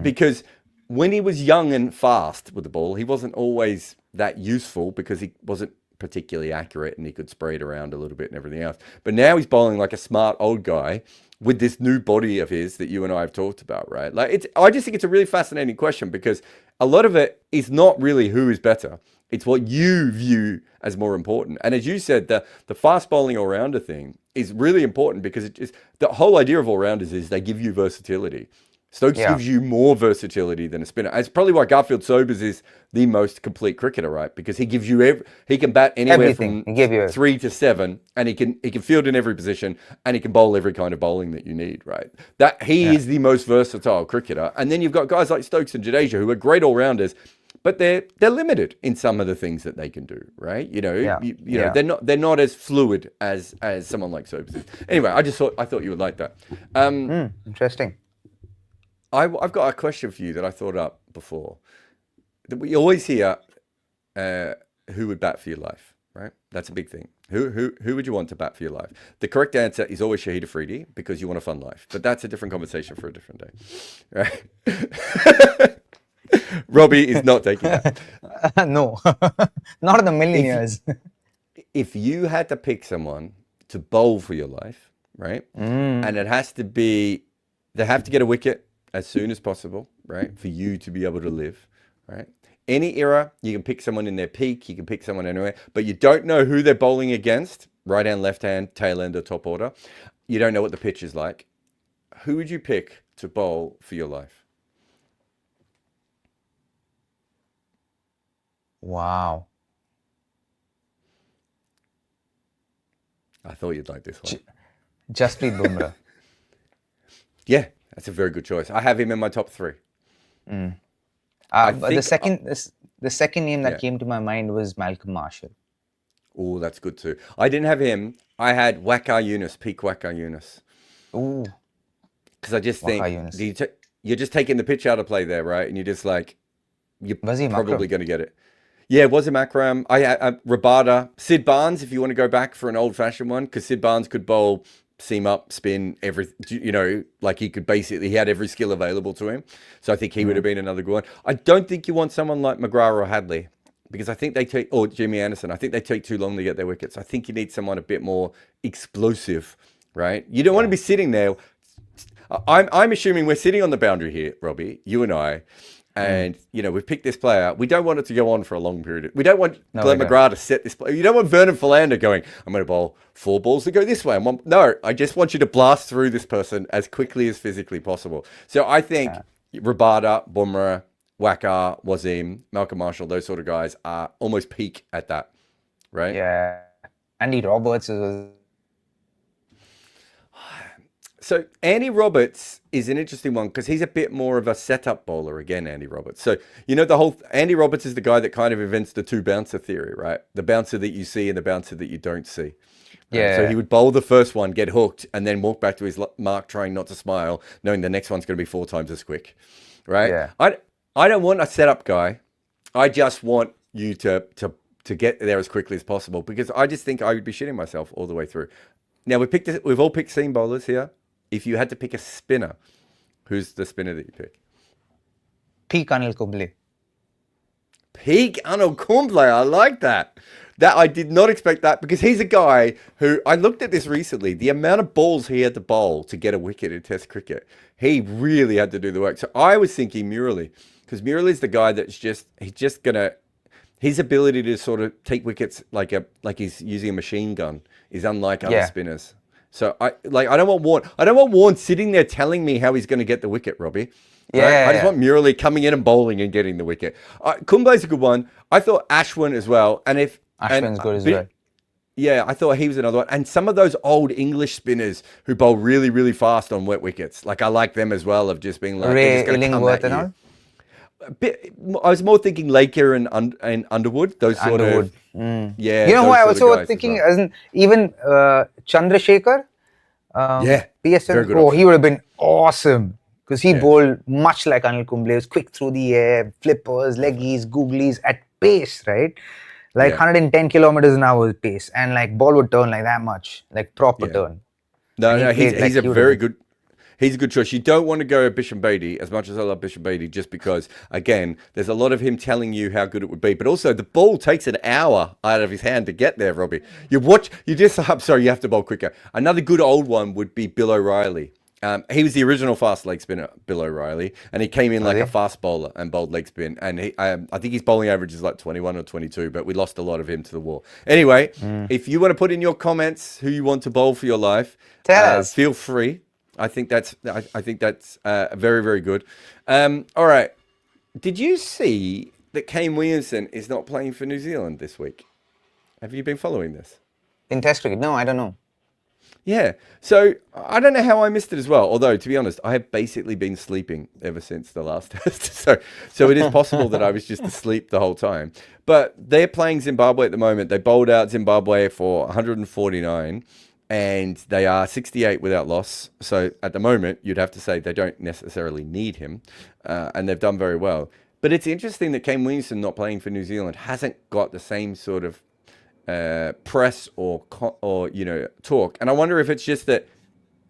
because when he was young and fast with the ball, he wasn't always that useful because he wasn't particularly accurate and he could spray it around a little bit and everything else. But now he's bowling like a smart old guy with this new body of his that you and I have talked about, right? Like I just think it's a really fascinating question because a lot of it is not really who is better. It's what you view as more important. And as you said, the fast bowling all-rounder thing is really important because it is the whole idea of all-rounders is they give you versatility. Stokes gives you more versatility than a spinner. It's probably why Garfield Sobers is the most complete cricketer, right? Because he gives you he can bat anywhere from 3 to 7, and he can field in every position, and he can bowl every kind of bowling that you need, right? That he is the most versatile cricketer. And then you've got guys like Stokes and Jadeja who are great all-rounders, but they're limited in some of the things that they can do, right? You know, they're not as fluid as someone like Sobers is. Anyway, I thought you would like that. Interesting. I've got a question for you that I thought up before. We always hear who would bat for your life, right? That's a big thing. Who would you want to bat for your life? The correct answer is always Shahid Afridi because you want a fun life. But that's a different conversation for a different day, right? Robbie is not taking that. No, not in a million years. If you had to pick someone to bowl for your life, right? And it has to be, they have to get a wicket as soon as possible, right? For you to be able to live, right? Any era, you can pick someone in their peak, you can pick someone anywhere, but you don't know who they're bowling against, right hand, left hand, tail end, or top order. You don't know what the pitch is like. Who would you pick to bowl for your life? Wow. I thought you'd like this one. Jasprit Bumrah. Yeah, that's a very good choice. I have him in my top 3. The second name that came to my mind was Malcolm Marshall. Oh, that's good too. I didn't have him. I had Waqar Younis, peak Waqar Younis. Ooh. Because I just think you're just taking the pitch out of play there, right? And you're just like, you're probably going to get it. Yeah, Wasim Akram. Rabada. Sid Barnes, if you want to go back for an old-fashioned one, because Sid Barnes could bowl seam up, spin, everything. You know, like he had every skill available to him. So I think he would have been another good one. I don't think you want someone like McGrath or Hadley, because I think or Jimmy Anderson, I think they take too long to get their wickets. I think you need someone a bit more explosive, right? You don't want to be sitting there. I'm assuming we're sitting on the boundary here, Robbie, you and I, And, we've picked this player. We don't want it to go on for a long period. We don't want Glenn we McGrath to set this player. You don't want Vernon Philander going, I'm going to bowl 4 balls that go this way. No, I just want you to blast through this person as quickly as physically possible. So I think Rabada, Bumrah, Waqar, Wasim, Malcolm Marshall, those sort of guys are almost peak at that, right? Yeah. Andy Roberts is... So Andy Roberts is an interesting one because he's a bit more of a setup bowler again, Andy Roberts. So, Andy Roberts is the guy that kind of invents the 2 bouncer theory, right? The bouncer that you see and the bouncer that you don't see. Yeah. So he would bowl the first one, get hooked, and then walk back to his mark trying not to smile, knowing the next one's going to be 4 times as quick, right? Yeah. I don't want a setup guy. I just want you to get there as quickly as possible because I just think I would be shitting myself all the way through. Now, we've all picked seam bowlers here. If you had to pick a spinner, who's the spinner that you pick? Peak Anil Kumble. Peak Anil Kumble. I like that. That I did not expect that because he's a guy who I looked at this recently. The amount of balls he had to bowl to get a wicket in Test cricket, he really had to do the work. So I was thinking Murali because Murali's the guy that's he's gonna. His ability to sort of take wickets like he's using a machine gun is unlike other spinners. So I don't want Warren. I don't want Warren sitting there telling me how he's going to get the wicket, Robbie. Right? I just want Murali coming in and bowling and getting the wicket. Kumble's a good one. I thought Ashwin as well. And Ashwin's good as well. Yeah, I thought he was another one. And some of those old English spinners who bowl really, really fast on wet wickets. Like I like them as well of just being like Ray Illingworth and all. I was more thinking Laker and Underwood. Those sort of yeah. You know what I was also thinking, as in even Chandrasekhar. PSL. Oh, he would have been awesome because he bowled much like Anil Kumble. He was quick through the air, flippers, leggies, googlies at pace, right? Like 110 kilometers an hour pace, and like ball would turn like that much, like proper turn. No, he's a very good. He's a good choice. You don't want to go Bisham Beatty, as much as I love Bisham Beatty, just because, again, there's a lot of him telling you how good it would be. But also, the ball takes an hour out of his hand to get there, Robbie. You have to bowl quicker. Another good old one would be Bill O'Reilly. He was the original fast leg spinner, Bill O'Reilly, and he came in like a fast bowler and bowled leg spin. And I think his bowling average is like 21 or 22, but we lost a lot of him to the war. Anyway, if you want to put in your comments who you want to bowl for your life, feel free. I think that's very, very good. All right. Did you see that Kane Williamson is not playing for New Zealand this week? Have you been following this? In Test cricket? No, I don't know. Yeah. So I don't know how I missed it as well. Although, to be honest, I have basically been sleeping ever since the last test. So it is possible that I was just asleep the whole time. But they're playing Zimbabwe at the moment. They bowled out Zimbabwe for 149. And they are 68 without loss. So at the moment, you'd have to say they don't necessarily need him. And they've done very well. But it's interesting that Kane Williamson not playing for New Zealand hasn't got the same sort of press or talk. And I wonder if it's just that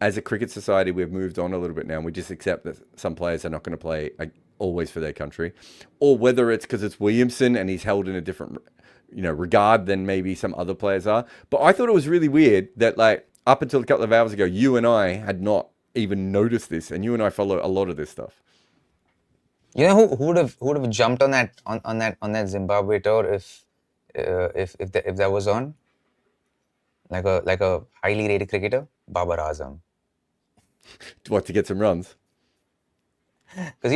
as a cricket society, we've moved on a little bit now. And we just accept that some players are not going to play always for their country. Or whether it's because it's Williamson and he's held in a different regard than maybe some other players are. But I thought it was really weird that like up until a couple of hours ago, you and I had not even noticed this, and you and I follow a lot of this stuff. You know who would have jumped on that Zimbabwe tour if that was on? Like a highly rated cricketer, Babar Azam. What, to get some runs? Because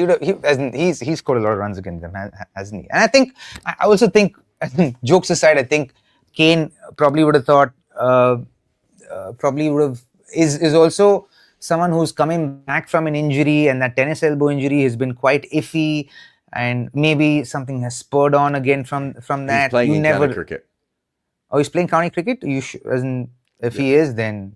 he's scored a lot of runs against them, hasn't he? And I also think, jokes aside, I think Kane probably would have thought, is also someone who's coming back from an injury, and that tennis elbow injury has been quite iffy, and maybe something has spurred on again from that. He's playing county cricket. Oh, he's playing county cricket? If he is, then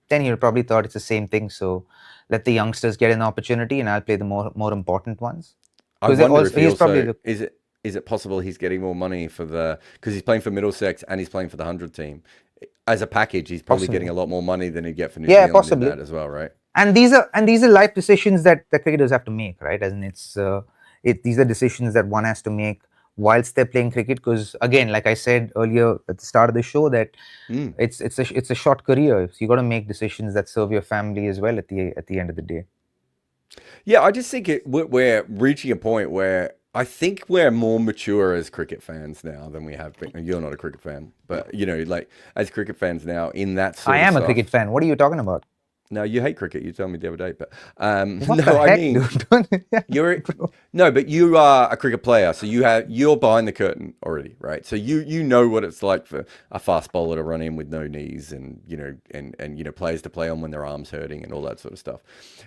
he'll probably thought it's the same thing. So let the youngsters get an opportunity, and I'll play the more important ones. I wonder if is it possible he's getting more money because he's playing for Middlesex and he's playing for the 100 team as a package? He's probably getting a lot more money than he'd get for New Zealand. Possibly. In that as well, right? And these are life decisions that the cricketers have to make, right? As in these are decisions that one has to make whilst they're playing cricket. Because again, like I said earlier at the start of the show, that it's a short career. So you got to make decisions that serve your family as well at the end of the day. Yeah, I just think we're reaching a point where I think we're more mature as cricket fans now than we have been. You're not a cricket fan, but like as cricket fans now in that sort I of am a stuff. cricket fan. What are you talking about? No, you hate cricket. You told me the other day, but What no, the I heck, mean dude? you're no, but you are a cricket player, so you're behind the curtain already, right? So you know what it's like for a fast bowler to run in with no knees, and players to play on when their arms hurting and all that sort of stuff.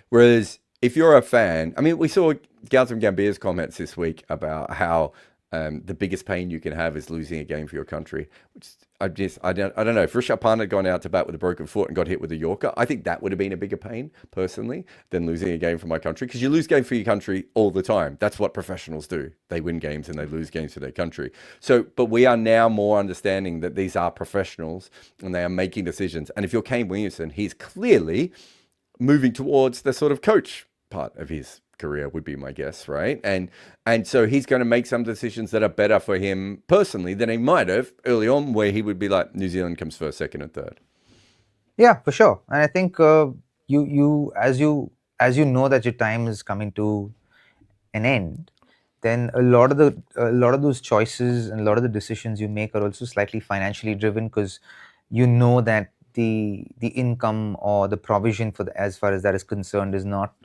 Whereas if you're a fan, I mean, we saw Gautam Gambhir's comments this week about how the biggest pain you can have is losing a game for your country, which I don't know. If Rishabh Pant had gone out to bat with a broken foot and got hit with a Yorker, I think that would have been a bigger pain, personally, than losing a game for my country. Because you lose games for your country all the time. That's what professionals do. They win games and they lose games for their country. So, but we are now more understanding that these are professionals and they are making decisions. And if you're Kane Williamson, he's clearly moving towards the sort of coach part of his career, would be my guess, right? And so he's going to make some decisions that are better for him personally than he might have early on, where he would be like, New Zealand comes first, second, and third. Yeah, for sure. And I think you as you know that your time is coming to an end, then a lot of those choices and a lot of the decisions you make are also slightly financially driven, because you know that the income or the provision for as far as that is concerned is not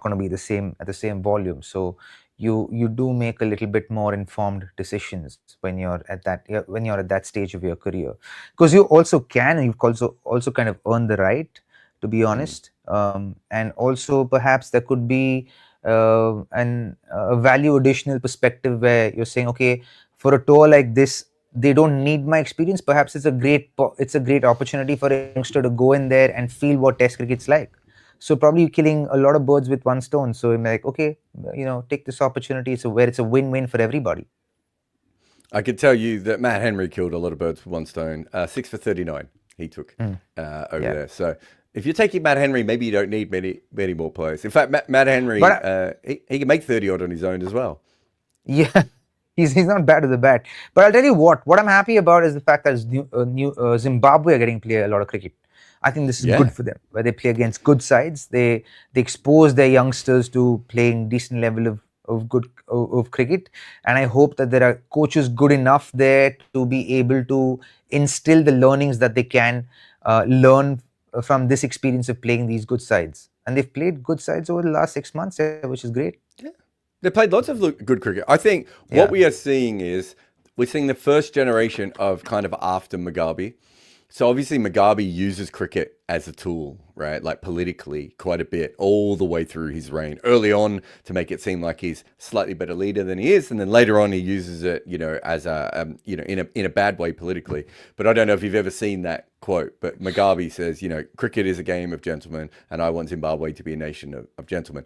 going to be the same at the same volume. So you do make a little bit more informed decisions when you're at that stage of your career, because you've also kind of earned the right, to be honest. And also perhaps there could be a value additional perspective where you're saying, okay, for a tour like this, they don't need my experience. Perhaps it's a great opportunity for a youngster to go in there and feel what Test cricket's like. So probably you're killing a lot of birds with one stone. So I'm like, okay, take this opportunity. So where it's a win-win for everybody. I could tell you that Matt Henry killed a lot of birds with one stone. 6 for 39 he took over there. So if you're taking Matt Henry, maybe you don't need many more players. In fact, Matt Henry, he can make 30 odd on his own as well. Yeah, he's not bad with the bat. But I'll tell you what I'm happy about is the fact that Zimbabwe are getting to play a lot of cricket. I think this is good for them, where they play against good sides. They expose their youngsters to playing decent level of cricket, and I hope that there are coaches good enough there to be able to instill the learnings that they can learn from this experience of playing these good sides. And they've played good sides over the last 6 months, which is great. Yeah, they played lots of good cricket. I think what we are seeing is we're seeing the first generation of kind of after Mugabe. So obviously Mugabe uses cricket as a tool, right? Like politically quite a bit all the way through his reign. Early on to make it seem like he's slightly better leader than he is. And then later on he uses it, as a, in a bad way politically. But I don't know if you've ever seen that quote, but Mugabe says, cricket is a game of gentlemen and I want Zimbabwe to be a nation of gentlemen.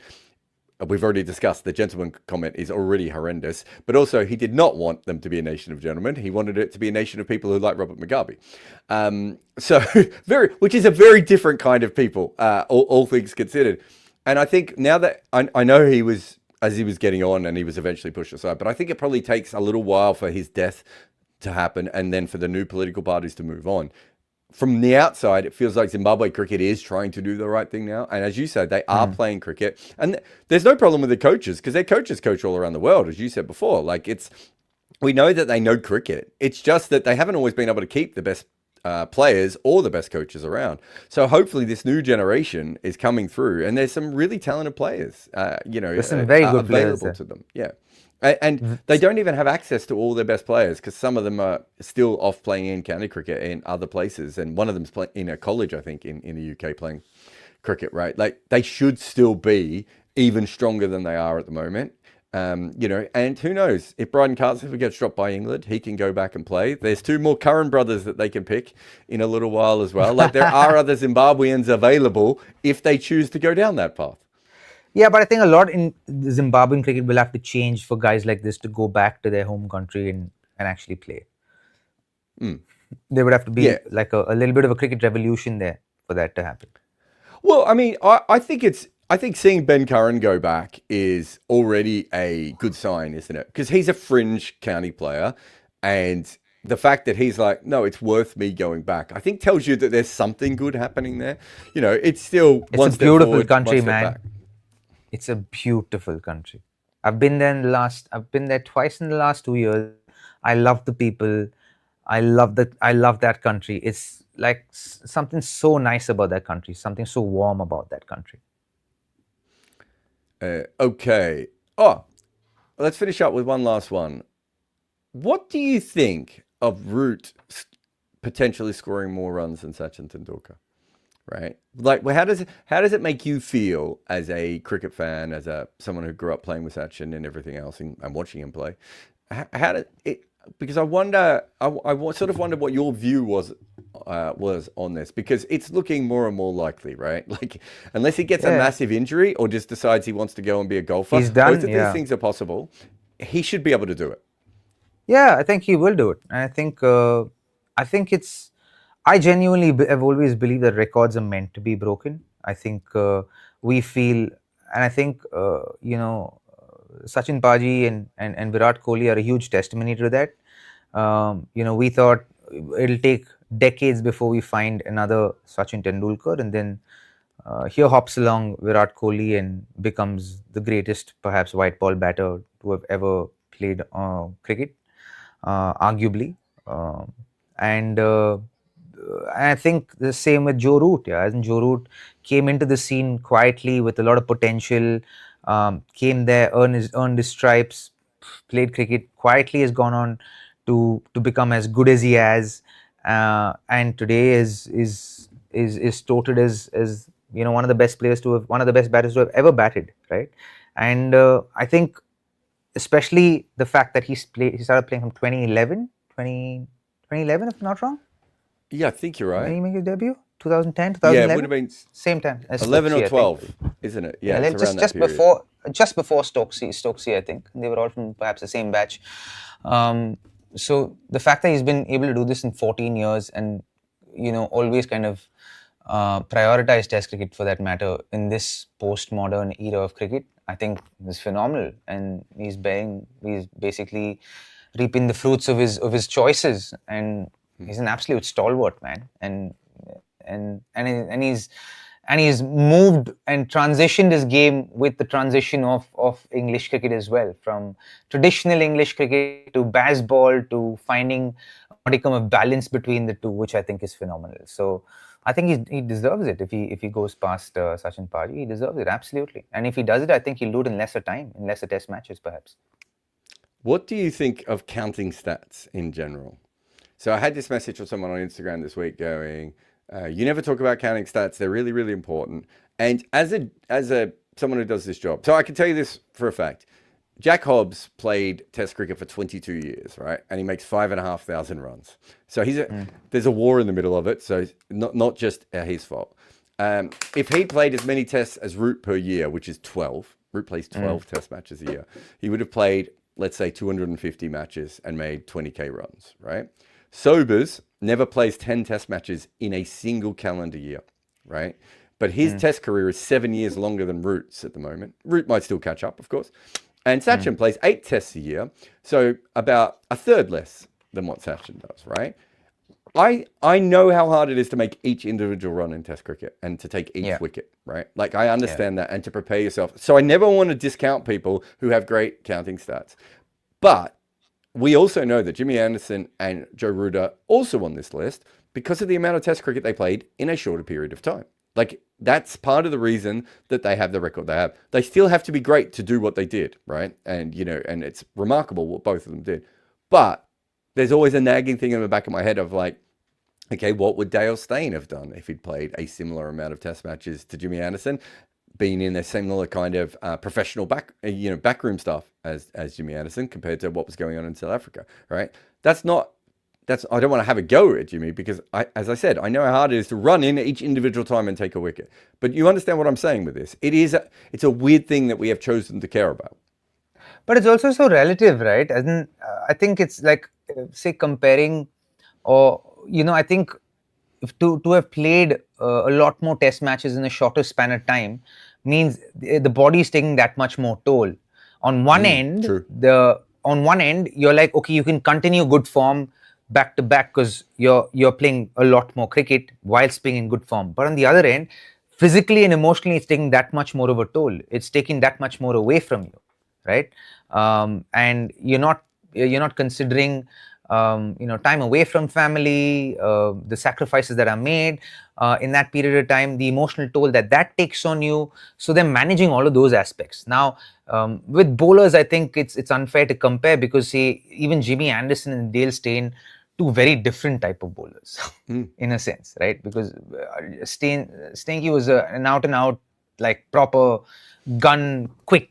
We've already discussed the gentleman comment is already horrendous, but also he did not want them to be a nation of gentlemen. He wanted it to be a nation of people who like Robert Mugabe. Which is a very different kind of people, all things considered. And I think now that I know as he was getting on and he was eventually pushed aside, but I think it probably takes a little while for his death to happen and then for the new political parties to move on. From the outside, it feels like Zimbabwe cricket is trying to do the right thing now. And as you said, they are playing cricket. And there's no problem with the coaches, because their coaches coach all around the world, as you said before. We know that they know cricket. It's just that they haven't always been able to keep the best players or the best coaches around. So hopefully this new generation is coming through. And there's some really talented players, there's some very good available players to them. Yeah. And they don't even have access to all their best players, because some of them are still off playing in county cricket in other places. And one of them's playing in a college, I think, in the UK playing cricket, right? Like they should still be even stronger than they are at the moment. And who knows, if Bryden Carter gets dropped by England, he can go back and play. There's 2 more Curran brothers that they can pick in a little while as well. Like there are other Zimbabweans available if they choose to go down that path. Yeah, but I think a lot in the Zimbabwean cricket will have to change for guys like this to go back to their home country and actually play. There would have to be like a little bit of a cricket revolution there for that to happen. Well, I mean, I think seeing Ben Curran go back is already a good sign, isn't it? Because he's a fringe county player, and the fact that he's like, no, it's worth me going back, I think tells you that there's something good happening there. It's still it's a beautiful country, man. Back. It's a beautiful country. I've been there twice in the last 2 years. I love the people. I love that country. It's like something so nice about that country, something so warm about that country. Okay. Oh, let's finish up with one last one. What do you think of Root potentially scoring more runs than Sachin Tendulkar? Right? Like, well, how does it make you feel as a cricket fan, as someone who grew up playing with Sachin and everything else, and watching him play? How did it? Because I wonder, I sort of wondered what your view was on this, because it's looking more and more likely, right? Like, unless he gets a massive injury or just decides he wants to go and be a golfer, He's done. both of these things are possible. He should be able to do it. Yeah, I think he will do it. And I think it's. I genuinely have always believed that records are meant to be broken. I think we feel, and I think Sachin Paji and Virat Kohli are a huge testimony to that. We thought it'll take decades before we find another Sachin Tendulkar, and then here hops along Virat Kohli and becomes the greatest, perhaps, white ball batter to have ever played cricket, arguably. And I think the same with Joe Root. Yeah, and Joe Root came into the scene quietly with a lot of potential. Came there, earned his stripes, played cricket quietly, has gone on to become as good as he has, and today is touted as one of the best batters to have ever batted, right? And I think especially the fact that he started playing from 2011, if I'm not wrong. Yeah, I think you're right. When he made his debut? 2010, 2011? Yeah, it would have been same time as 11 Stokesy, or 12, isn't it? Yeah, it's around just that period. before Stokesy, I think. They were all from perhaps the same batch. So the fact that he's been able to do this in 14 years and, always kind of prioritize Test cricket for that matter in this postmodern era of cricket, I think is phenomenal. And he's basically reaping the fruits of his choices, and he's an absolute stalwart, man. And he's moved and transitioned his game with the transition of English cricket as well, from traditional English cricket to Bazball, to finding a modicum of balance between the two, which I think is phenomenal. So I think he deserves it. If he goes past Sachin Paji, he deserves it, absolutely. And if he does it, I think he'll do it in lesser time, in lesser Test matches, perhaps. What do you think of counting stats in general? So I had this message from someone on Instagram this week going, you never talk about counting stats. They're really, really important. And as someone who does this job, so I can tell you this for a fact. Jack Hobbs played Test cricket for 22 years, right? And he makes 5,500 runs. So there's a war in the middle of it. So not just his fault. If he played as many tests as Root per year, which is 12, Root plays 12 test matches a year, he would have played, let's say, 250 matches and made 20k runs, right? Sobers never plays 10 test matches in a single calendar year, right? But his test career is 7 years longer than Root's at the moment. Root might still catch up, of course. And Sachin plays 8 tests a year, so about a third less than what Sachin does, right? I know how hard it is to make each individual run in Test cricket and to take each wicket, right? Like, I understand that, and to prepare yourself. So I never want to discount people who have great counting stats. But we also know that Jimmy Anderson and Joe Root are also on this list because of the amount of Test cricket they played in a shorter period of time. Like, that's part of the reason that they have the record they have. They still have to be great to do what they did, right? And, and it's remarkable what both of them did. But there's always a nagging thing in the back of my head of like, okay, what would Dale Steyn have done if he'd played a similar amount of Test matches to Jimmy Anderson, being in a similar kind of professional backroom stuff as Jimmy Anderson compared to what was going on in South Africa, right? I don't want to have a go at Jimmy because, as I said, I know how hard it is to run in each individual time and take a wicket. But you understand what I'm saying with this. It's a weird thing that we have chosen to care about. But it's also so relative, right? I think it's like, say, comparing, or, I think to have played a lot more Test matches in a shorter span of time means the body is taking that much more toll. On one end, you're like, okay, you can continue good form back to back because you're playing a lot more cricket whilst being in good form. But on the other end, physically and emotionally, it's taking that much more of a toll. It's taking that much more away from you, right? And you're not considering time away from family, the sacrifices that are made in that period of time, the emotional toll that takes on you. So they're managing all of those aspects. Now, with bowlers, I think it's unfair to compare, because even Jimmy Anderson and Dale Steyn, two very different type of bowlers in a sense, right? Because Stenky was an out and out, like, proper gun, quick,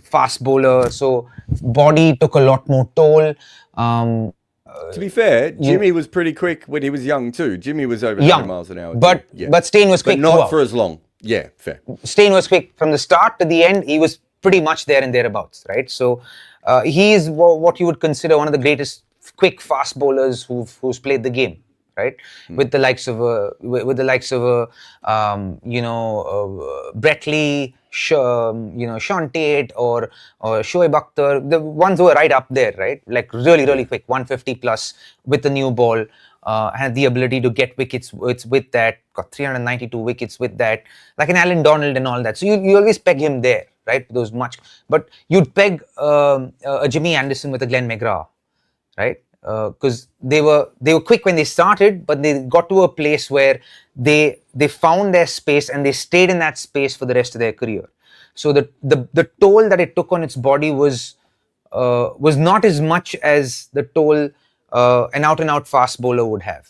fast bowler. So body took a lot more toll. To be fair, Jimmy was pretty quick when he was young too. Jimmy was over 100 miles an hour. But Steyn was quick. But not for as long. Yeah, fair. Steyn was quick from the start to the end. He was pretty much there and thereabouts, right? So he is what you would consider one of the greatest quick fast bowlers who's played the game, right? With the likes of Brett Lee, Sean Tate or Shoaib Akhtar, the ones who are right up there, right? Like really quick, 150 plus with the new ball, had the ability to get wickets. It's with that, got 392 wickets with that, like an Alan Donald and all that. So you always peg him there, right? Those much, but you'd peg a Jimmy Anderson with a Glenn McGrath, right? Because they were quick when they started, but they got to a place where they found their space and they stayed in that space for the rest of their career. So the toll that it took on its body was not as much as the toll an out and out fast bowler would have.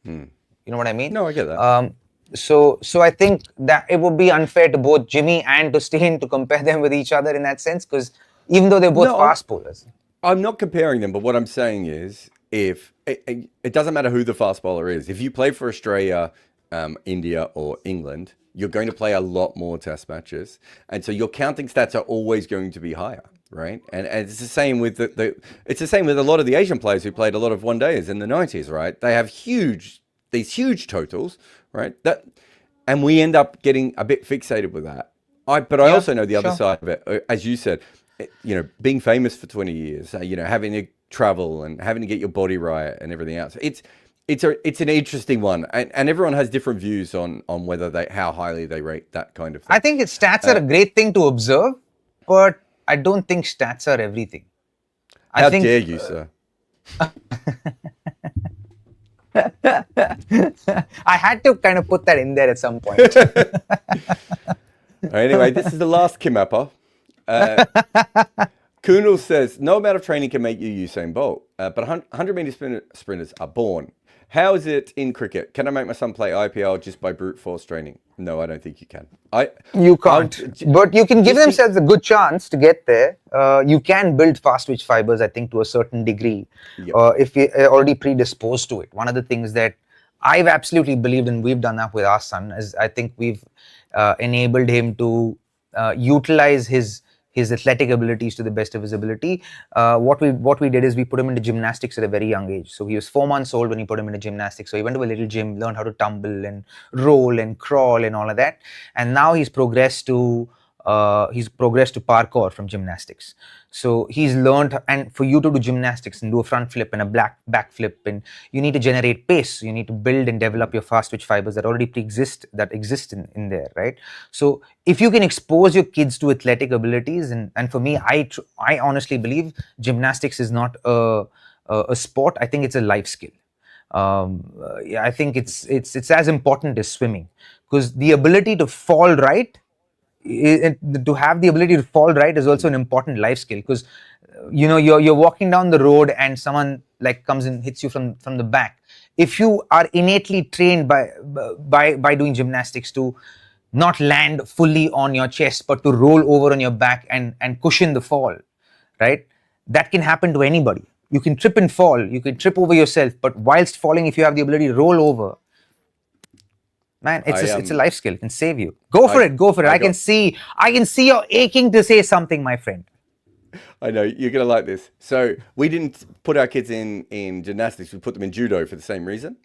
You know what I mean? No, I get that. So I think that it would be unfair to both Jimmy and to Steyn to compare them with each other in that sense, because even though they're both fast bowlers. I'm not comparing them, but what I'm saying is, if it doesn't matter who the fast bowler is, if you play for Australia, India, or England, you're going to play a lot more test matches, and so your counting stats are always going to be higher, right? And it's the same with it's the same with a lot of the Asian players who played a lot of one days in the 90s, right? They have these huge totals, right? And we end up getting a bit fixated with that. I also know the other side of it, as you said. Being famous for 20 years, having to travel and having to get your body right and everything else. It's an interesting one, and everyone has different views on whether how highly they rate that kind of thing. I think stats are a great thing to observe, but I don't think stats are everything. How dare you, sir? I had to kind of put that in there at some point. Anyway, this is the last Kimappa. Kunal says, no amount of training can make you Usain Bolt, but 100-meter sprinters are born. How is it in cricket? Can I make my son play IPL just by brute force training? No, I don't think you can. You can't, but you can give themselves a good chance to get there. You can build fast twitch fibers, I think, to a certain degree, if you're already predisposed to it. One of the things that I've absolutely believed, and we've done that with our son, is I think we've enabled him to utilize his athletic abilities to the best of his ability. What we did is we put him into gymnastics at a very young age. So he was 4 months old when we put him into gymnastics. So he went to a little gym, learned how to tumble and roll and crawl and all of that. And now he's progressed to parkour from gymnastics. So he's learned, and for you to do gymnastics and do a front flip and a back flip, and you need to generate pace. You need to build and develop your fast twitch fibers that already exist in there, right? So if you can expose your kids to athletic abilities, and for me, I honestly believe gymnastics is not a sport. I think it's a life skill. I think it's as important as swimming, because the ability to fall right. To have the ability to fall right is also an important life skill, because you're walking down the road and someone like comes and hits you from the back. If you are innately trained by doing gymnastics to not land fully on your chest but to roll over on your back and cushion the fall, right? That can happen to anybody. You can trip and fall, you can trip over yourself, but whilst falling, if you have the ability to roll over, man, it's a life skill. It can save you. Go for it. I can see you're aching to say something, my friend. I know you're gonna like this. So we didn't put our kids in gymnastics. We put them in judo for the same reason.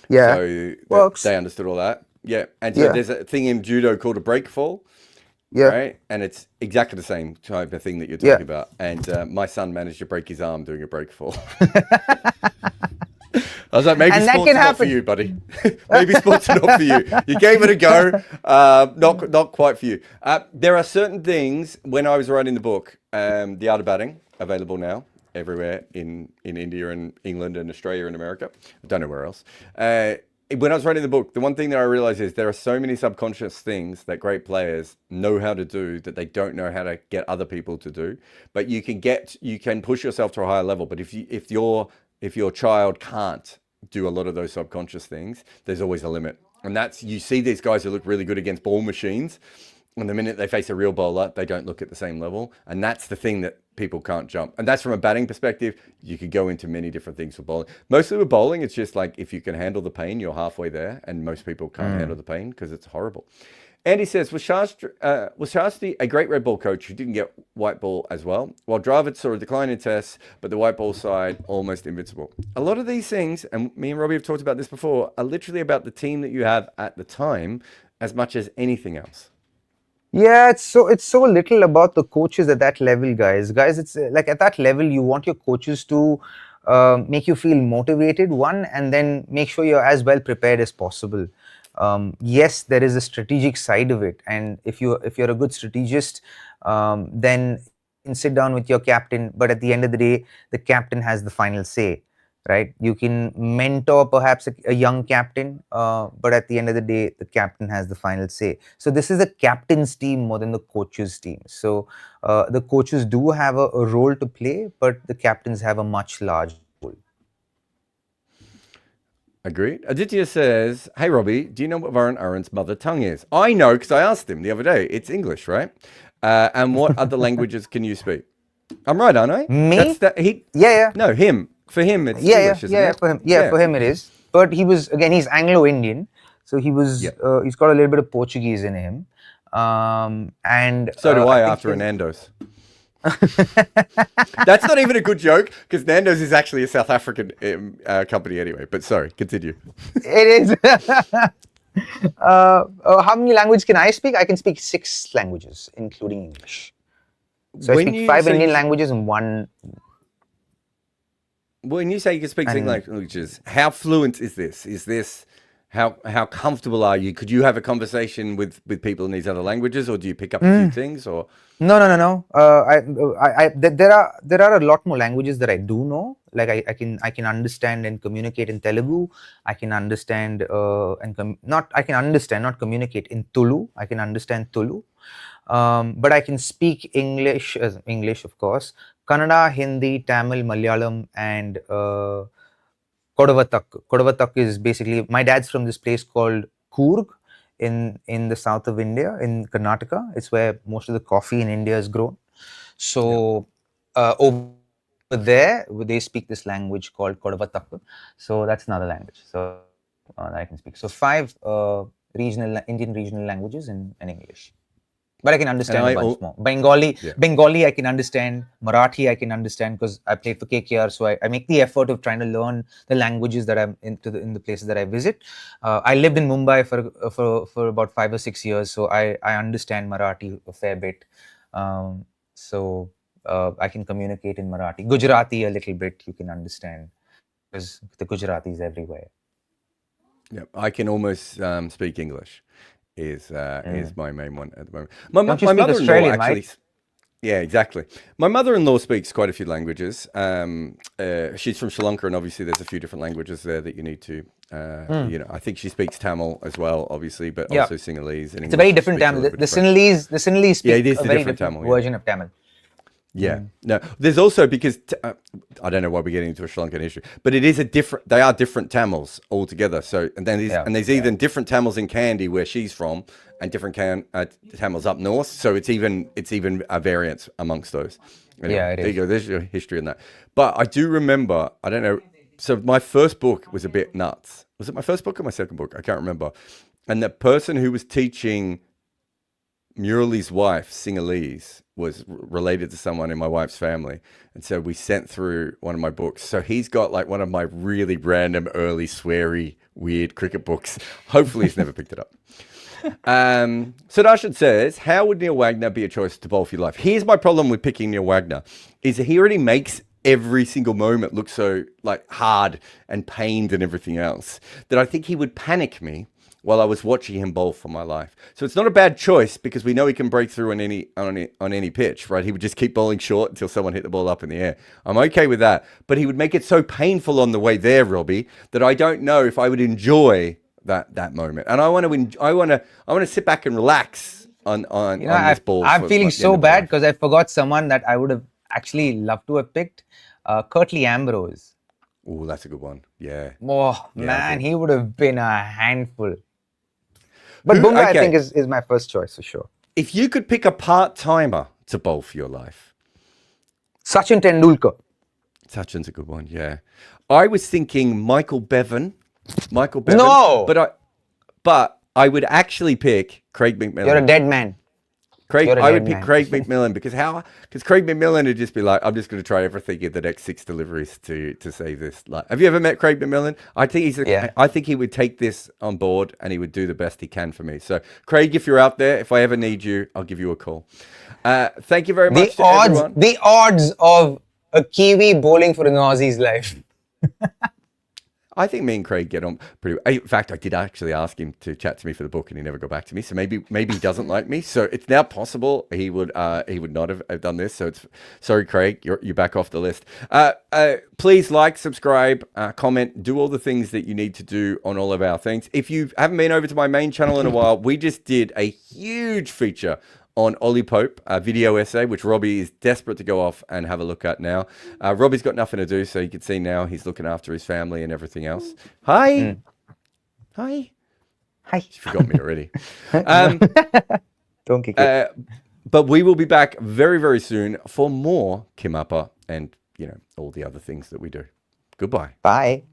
Yeah, so works. They understood all that. Yeah, and so there's a thing in judo called a break fall. Yeah. Right, and it's exactly the same type of thing that you're talking about. And my son managed to break his arm doing a break fall. I was like, maybe And that sports can are not for happen. you, buddy. Maybe sports are not for you. You gave it a go, not quite for you. There are certain things, when I was writing the book, The Art of Batting, available now everywhere in India and England and Australia and America. I don't know where else. When I was writing the book, the one thing that I realized is there are so many subconscious things that great players know how to do that they don't know how to get other people to do. But you can push yourself to a higher level. But if your child can't do a lot of those subconscious things, there's always a limit. And you see these guys who look really good against ball machines. And the minute they face a real bowler, they don't look at the same level. And that's the thing that people can't jump. And that's from a batting perspective. You could go into many different things for bowling. Mostly with bowling, it's just like if you can handle the pain, you're halfway there. And most people can't handle the pain because it's horrible. Andy says, was Shastri a great red ball coach who didn't get white ball as well? While Dravid saw a decline in tests, but the white ball side almost invincible. A lot of these things, and me and Robbie have talked about this before, are literally about the team that you have at the time as much as anything else. Yeah, it's so little about the coaches at that level, guys. It's like at that level, you want your coaches to make you feel motivated, and then make sure you're as well prepared as possible. Yes, there is a strategic side of it, and if you're a good strategist, then you can sit down with your captain. But at the end of the day, the captain has the final say. Right, you can mentor perhaps a young captain, but at the end of the day, the captain has the final say. So this is a captain's team more than the coach's team. So the coaches do have a role to play, but the captains have a much larger role. Agreed. Aditya says, hey, Robbie, do you know what Varun Arun's mother tongue is? I know because I asked him the other day. It's English, right? And what other languages can you speak? I'm right, aren't I? Me? Yeah. No, him. For him, it's English, isn't it? For him, for him it is. But he's Anglo-Indian, so he's got a little bit of Portuguese in him. And so do I after a Nando's. That's not even a good joke because Nando's is actually a South African company anyway. But sorry, continue. It is. How many languages can I speak? I can speak 6 languages, including English. So I speak 5 Indian languages and 1. When you say you can speak 6 languages, how fluent is this? Is this how comfortable are you? Could you have a conversation with people in these other languages, or do you pick up a few things? Or no. There are a lot more languages that I do know. Like I can understand and communicate in Telugu. I can understand not communicate in Tulu. I can understand Tulu. But I can speak English, of course, Kannada, Hindi, Tamil, Malayalam, and Kodavatak. Kodavatak is basically, my dad's from this place called Coorg in the south of India, in Karnataka. It's where most of the coffee in India is grown. So over there, they speak this language called Kodavatak. So that's another language. So that I can speak. So 5 Indian regional languages and English. But I can understand a bunch more. Bengali I can understand. Marathi I can understand because I played for KKR. So I make the effort of trying to learn the languages that I'm in the places that I visit. I lived in Mumbai for about 5 or 6 years. So I understand Marathi a fair bit. So I can communicate in Marathi. Gujarati a little bit you can understand because the Gujarati is everywhere. Yeah, I can almost speak English. Is my main one at the moment. My mother-in-law actually. Mate? Yeah, exactly. My mother-in-law speaks quite a few languages. She's from Sri Lanka, and obviously there's a few different languages there that you need to. I think she speaks Tamil as well, obviously, but also Sinhalese. And it's a very different Tamil. The Sinhalese speak it is a very different Tamil, version of Tamil. Yeah, no. There's also because I don't know why we're getting into a Sri Lankan issue, but it is they are different Tamils altogether. So and there's even different Tamils in Kandy where she's from, and different Tamils up north. So it's even a variance amongst those. Anyway, it is. There you go. There's your history in that. But I do remember. I don't know. So my first book was a bit nuts. Was it my first book or my second book? I can't remember. And the person who was teaching Murali's wife Sinhalese was related to someone in my wife's family, and so we sent through one of my books. So he's got like one of my really random early sweary weird cricket books. Hopefully he's never picked it up. Sudarshan says, how would Neil Wagner be a choice to bowl for your life? Here's my problem with picking Neil Wagner is that he already makes every single moment look so like hard and pained and everything else that I think he would panic me while I was watching him bowl for my life. So it's not a bad choice because we know he can break through on any pitch, right? He would just keep bowling short until someone hit the ball up in the air. I'm okay with that, but he would make it so painful on the way there, Robbie, that I don't know if I would enjoy that moment. And I want to sit back and relax on this ball. I'm feeling so bad because I forgot someone that I would have actually loved to have picked. Curtly Ambrose. Oh, that's a good one. Yeah. Oh, man, he would have been a handful. But Bumrah, I think, is my first choice for sure. If you could pick a part-timer to bowl for your life. Sachin Tendulkar. Sachin's a good one, yeah. I was thinking Michael Bevan. No! But I would actually pick Craig McMillan. You're a dead man. I would pick Craig McMillan because Craig McMillan would just be like, I'm just going to try everything in the next 6 deliveries to save this. Like, have you ever met Craig McMillan? I think he would take this on board and he would do the best he can for me. So Craig, if you're out there, if I ever need you, I'll give you a call. Thank you very much to everyone. The odds of a Kiwi bowling for an Aussie's life. I think me and Craig get on pretty well. In fact, I did actually ask him to chat to me for the book and he never got back to me. So maybe he doesn't like me. So it's now possible he would not have done this. So sorry, Craig, you're back off the list. Please like, subscribe, comment, do all the things that you need to do on all of our things. If you haven't been over to my main channel in a while, we just did a huge feature on Ollie Pope, a video essay, which Robbie is desperate to go off and have a look at now. Robbie's got nothing to do, so you can see now he's looking after his family and everything else. Hi. Hi. Hi. You forgot me already. Don't kick it. But we will be back very, very soon for more Kimappa and, all the other things that we do. Goodbye. Bye.